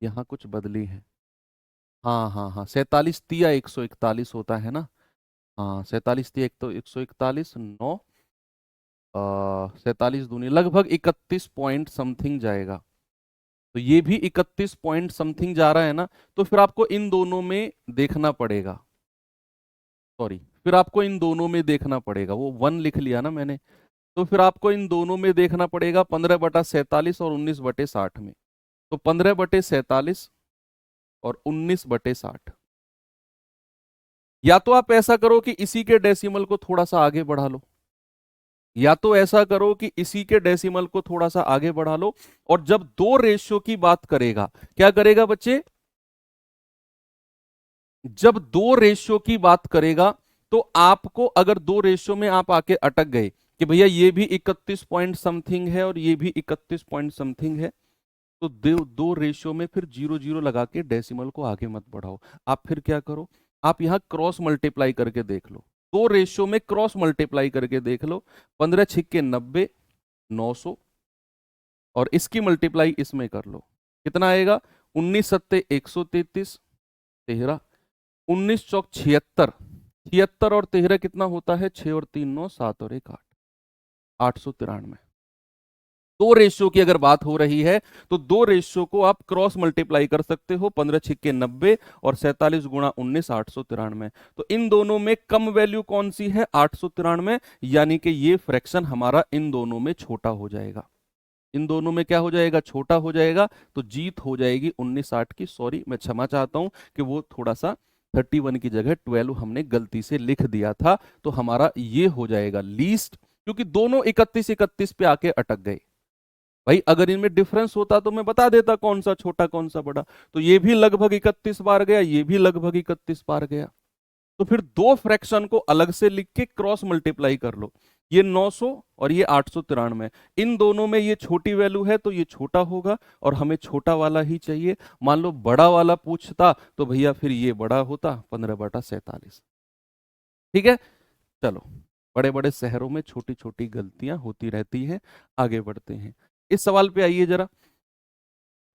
यहाँ कुछ बदली हैं। हाँ हाँ हाँ, 47 तिया 141 होता है ना। हाँ, 47 तिया एक तो 141, 9, 47 दूनी लगभग 31 पॉइंट समथिंग जाएगा। तो ये भी 31 पॉइंट समथिंग जा रहा है ना। तो फिर आपको इन दोनों में देखना पड़ेगा, सॉरी, फिर आपको इन दोनों में देखना पड़ेगा, वो 1 लिख लिया ना मैंने। तो फिर आपको इन दोनों में देखना पड़ेगा, 15/47 और 19/60 में। तो 15/47 और 19/60। या तो आप ऐसा करो कि इसी के डेसिमल को थोड़ा सा आगे बढ़ा लो, या तो ऐसा करो कि इसी के डेसिमल को थोड़ा सा आगे बढ़ा लो। और जब दो रेशियो की बात करेगा, क्या करेगा बच्चे? जब दो रेशियो की बात करेगा तो आपको, अगर दो रेशियो में आप आके अटक गए कि भैया ये भी 31 पॉइंट समथिंग है और ये भी 31 पॉइंट समथिंग है, तो दो रेशियो में फिर 0 0 लगा के डेसिमल को आगे मत बढ़ाओ। आप फिर क्या करो, आप यहां क्रॉस मल्टीप्लाई करके देख लो, दो रेशियो में क्रॉस मल्टीप्लाई करके देख लो। 15 छिक्के 90, 900, और इसकी मल्टीप्लाई इसमें कर लो, कितना आएगा? 19 सत्ते 133, 13, 19 चौक 76, 76 और 13 कितना होता है? 6 और 3 9, 7 और 1 8, 893। दो रेशियो की अगर बात हो रही है तो दो रेशियो को आप क्रॉस मल्टीप्लाई कर सकते हो, 15 छिक्के 90 और 47 गुणा 19, 893। तो इन दोनों में कम वैल्यू कौन सी है? 893, यानी कि ये फ्रैक्शन हमारा इन दोनों में छोटा हो जाएगा। इन दोनों में क्या हो जाएगा? छोटा हो जाएगा। तो जीत हो जाएगी 1960 की। सॉरी, मैं क्षमा चाहता हूं कि वो थोड़ा सा 31 की जगह 12 हमने गलती से लिख दिया था। तो हमारा ये हो जाएगा लीस्ट, क्योंकि दोनों 31 31 पे आके अटक गए। भाई अगर इनमें डिफरेंस होता तो मैं बता देता कौन सा छोटा कौन सा बड़ा। तो ये भी लगभग 31 बार गया, ये भी लगभग 31 बार गया। तो फिर दो फ्रैक्शन को अलग से लिख के क्रॉस मल्टीप्लाई कर लो, ये 900 और ये 893। इन दोनों में ये छोटी वैल्यू है तो ये छोटा होगा, और हमें छोटा वाला ही चाहिए। मान लो बड़ा वाला पूछता तो भैया फिर ये बड़ा होता, 15/47। ठीक है, चलो, बड़े बड़े शहरों में छोटी छोटी गलतियां होती रहती हैं। आगे बढ़ते हैं, इस सवाल पे आइए जरा।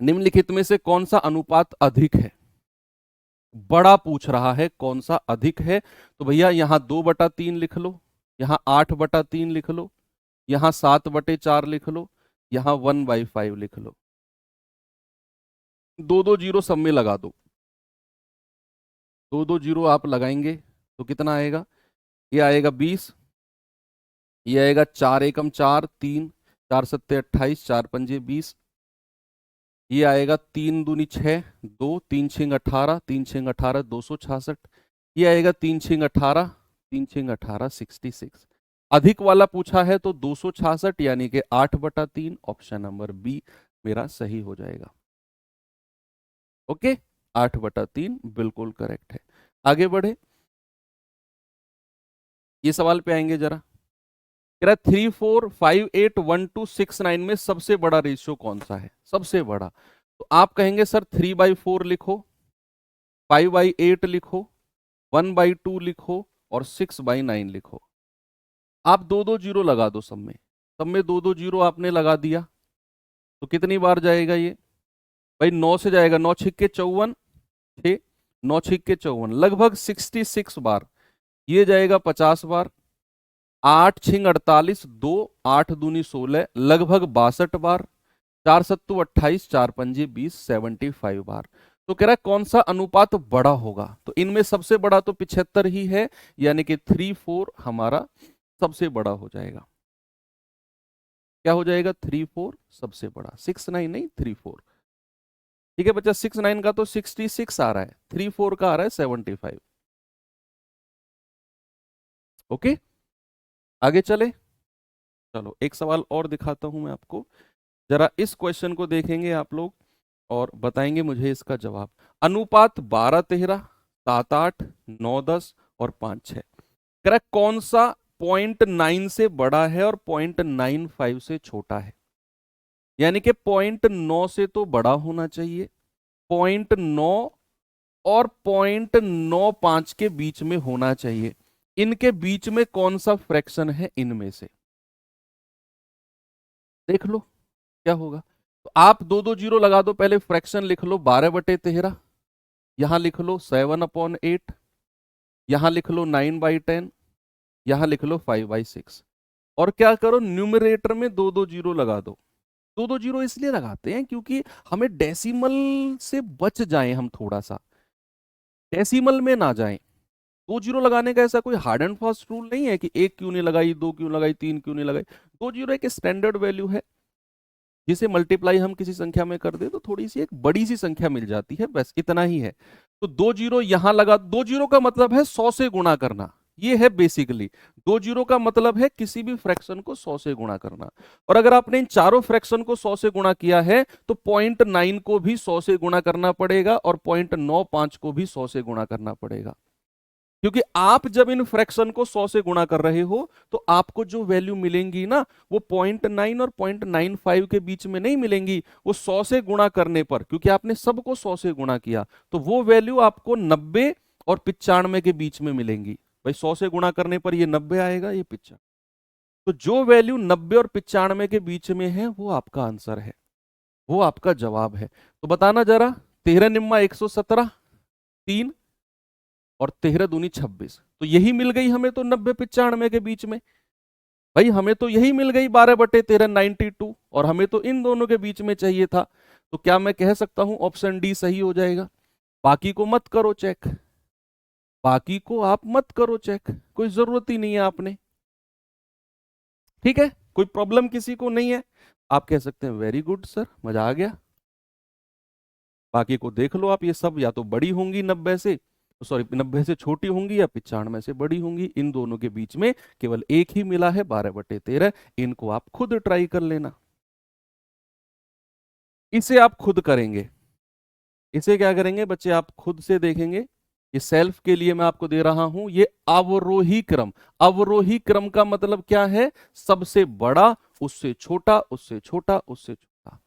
निम्नलिखित में से कौन सा अनुपात अधिक है? बड़ा पूछ रहा है, कौन सा अधिक है? तो भैया यहां 2/3 लिख लो, यहां 8/3 लिख लो, यहां 7/4 लिख लो, यहां 1/5 लिख लो। दो दो जीरो सब में लगा दो, दो दो जीरो आप लगाएंगे तो कितना आएगा? ये आएगा 20, ये आएगा 4 एकम 4, 3, 4 सत्ते 28, 4 पंजे 20, ये आएगा 3 दूनी 6, 2, 3 छिंग 18, 3 छिंग 18, 266, ये आएगा 3 छिंग 18, 3 छिंग 18, 66। अधिक वाला पूछा है तो 266 यानी कि 8/3, ऑप्शन नंबर बी मेरा सही हो जाएगा। ओके, 8/3 बिल्कुल करेक्ट है। आगे बढ़े, ये सवाल पे आएंगे जरा। कह रहा है 3, 4, 5, 8, 1, 2, 6, 9 में सबसे बड़ा रेशियो कौन सा है, सबसे बड़ा। तो आप कहेंगे सर 3/4 लिखो, 5/8 लिखो, 1/2 लिखो और 6/9 लिखो। आप दो दो जीरो लगा दो सब में दो दो जीरो आपने लगा दिया तो कितनी बार जाएगा ये भाई? 9 से जाएगा, 9 छिक्के 54, 6 9 छिक्के 54, लगभग 66 बार। ये जाएगा 50 बार। 8 छिंग 48, 2 8 दूनी 16, लगभग 62 बार। 4 सत्तू 28, 4 पंजे 20, 75 बार। तो कह रहा है कौन सा अनुपात बड़ा होगा, तो इनमें सबसे बड़ा तो 75 ही है, यानी कि 3/4 हमारा सबसे बड़ा हो जाएगा। क्या हो जाएगा? 3/4 सबसे बड़ा, 6/9 नहीं 3/4। ठीक है बच्चा, 6/9 का तो 66 आ रहा है, 3/4 का आ रहा है 75। ओके, आगे चले। चलो एक सवाल और दिखाता हूं मैं आपको, जरा इस क्वेश्चन को देखेंगे आप लोग और बताएंगे मुझे इसका जवाब। अनुपात 12-13, 7-8, 9-10 और 5-6। करेक्ट, कौन सा 0.9 से बड़ा है और 0.95 से छोटा है? यानी कि 0.9 से तो बड़ा होना चाहिए, 0.9 और 0.95 के बीच में होना चाहिए। इनके बीच में कौन सा फ्रैक्शन है इनमें से? देख लो क्या होगा। तो आप दो दो जीरो लगा दो, पहले फ्रैक्शन लिख लो 12/13, यहां लिख लो 7/8, यहां लिख लो 9/10, यहां लिख लो 5/6। और क्या करो, न्यूमरेटर में दो दो जीरो लगा दो। दो दो जीरो इसलिए लगाते हैं क्योंकि हमें डेसिमल से बच जाए, हम थोड़ा सा डेसिमल में ना जाएं। दो जीरो लगाने का ऐसा कोई हार्ड एंड फास्ट रूल नहीं है कि एक क्यों नहीं लगाई, दो क्यों लगाई, तीन क्यों नहीं लगाई। दो जीरो एक स्टैंडर्ड वैल्यू है, जिसे मल्टीप्लाई हम किसी संख्या में कर दे तो थोड़ी सी एक बड़ी सी संख्या मिल जाती है, बस इतना ही है। तो दो जीरो यहां लगा, दो जीरो का मतलब है 100 से गुणा करना, ये है बेसिकली। दो जीरो का मतलब है किसी भी फ्रैक्शन को 100 से गुणा करना। और अगर आपने इन चारों फ्रैक्शन को 100 से गुणा किया है तो 0.9 को भी 100 से गुणा करना पड़ेगा और 0.95 को भी 100 से गुणा करना पड़ेगा। क्योंकि आप जब इन फ्रैक्शन को 100 से गुणा कर रहे हो तो आपको जो वैल्यू मिलेंगी ना, वो 0.9 और 0.95 के बीच में नहीं मिलेंगी, वो 100 से गुणा करने पर, क्योंकि आपने सबको 100 से गुणा किया, तो वो वैल्यू आपको 90 और 95 के बीच में मिलेंगी। भाई 100 से गुणा करने पर ये 90 आएगा, ये 95। तो जो वैल्यू 90 और 95 के बीच में है वो आपका आंसर है, वो आपका जवाब है। तो बताना जरा, 13 निम्मा 117, 3 और 13 दूनी 26, तो यही मिल गई हमें तो 90-95 के बीच में। भाई हमें तो यही मिल गई 12/13 92, और हमें तो इन दोनों के बीच में चाहिए था। तो क्या मैं कह सकता हूं ऑप्शन डी सही हो जाएगा? बाकी को मत करो चेक, बाकी को आप मत करो चेक, कोई जरूरत ही नहीं है आपने। ठीक है, कोई प्रॉब्लम किसी को नहीं है? आप कह सकते हैं वेरी गुड सर, मजा आ गया। बाकी को देख लो आप, ये सब या तो बड़ी होंगी 90 से, सॉरी 90 से छोटी होंगी या 95 से बड़ी होंगी। इन दोनों के बीच में केवल एक ही मिला है, 12/13। इनको आप खुद ट्राई कर लेना, इसे आप खुद करेंगे। इसे क्या करेंगे बच्चे, आप खुद से देखेंगे। ये सेल्फ के लिए मैं आपको दे रहा हूं, ये अवरोही क्रम। अवरोही क्रम का मतलब क्या है? सबसे बड़ा, उससे छोटा, उससे छोटा, उससे छोटा,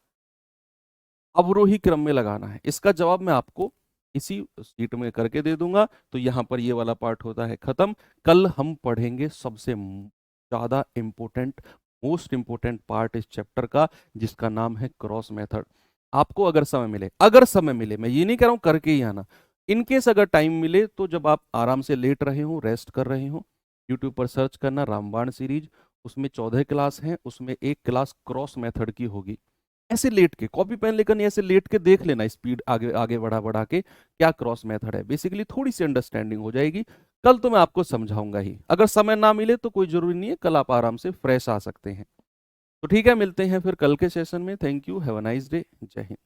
अवरोही क्रम में लगाना है। इसका जवाब मैं आपको इसी सीट में करके दे दूंगा। तो यहां पर ये वाला पार्ट होता है खत्म। कल हम पढ़ेंगे सबसे ज्यादा इंपॉर्टेंट, मोस्ट इंपॉर्टेंट पार्ट इस चैप्टर का, जिसका नाम है क्रॉस मेथड। आपको अगर समय मिले, अगर समय मिले, मैं ये नहीं कह रहा हूं करके ही आना, इनकेस अगर टाइम मिले तो जब आप आराम से लेट रहे हो, रेस्ट कर रहे हो, यूट्यूब पर सर्च करना रामबाण सीरीज, उसमें 14 क्लास हैं, उसमें एक क्लास क्रॉस मेथड की होगी। ऐसे लेट के, कॉपी पेन लेकर नहीं, ऐसे लेट के देख लेना, स्पीड आगे आगे बढ़ा बढ़ा के क्या क्रॉस मेथड है, बेसिकली थोड़ी सी अंडरस्टैंडिंग हो जाएगी। कल तो मैं आपको समझाऊंगा ही, अगर समय ना मिले तो कोई जरूरी नहीं है, कल आप आराम से फ्रेश आ सकते हैं। तो ठीक है, मिलते हैं फिर कल के सेशन में। Thank you, have a nice day, जय हिंद।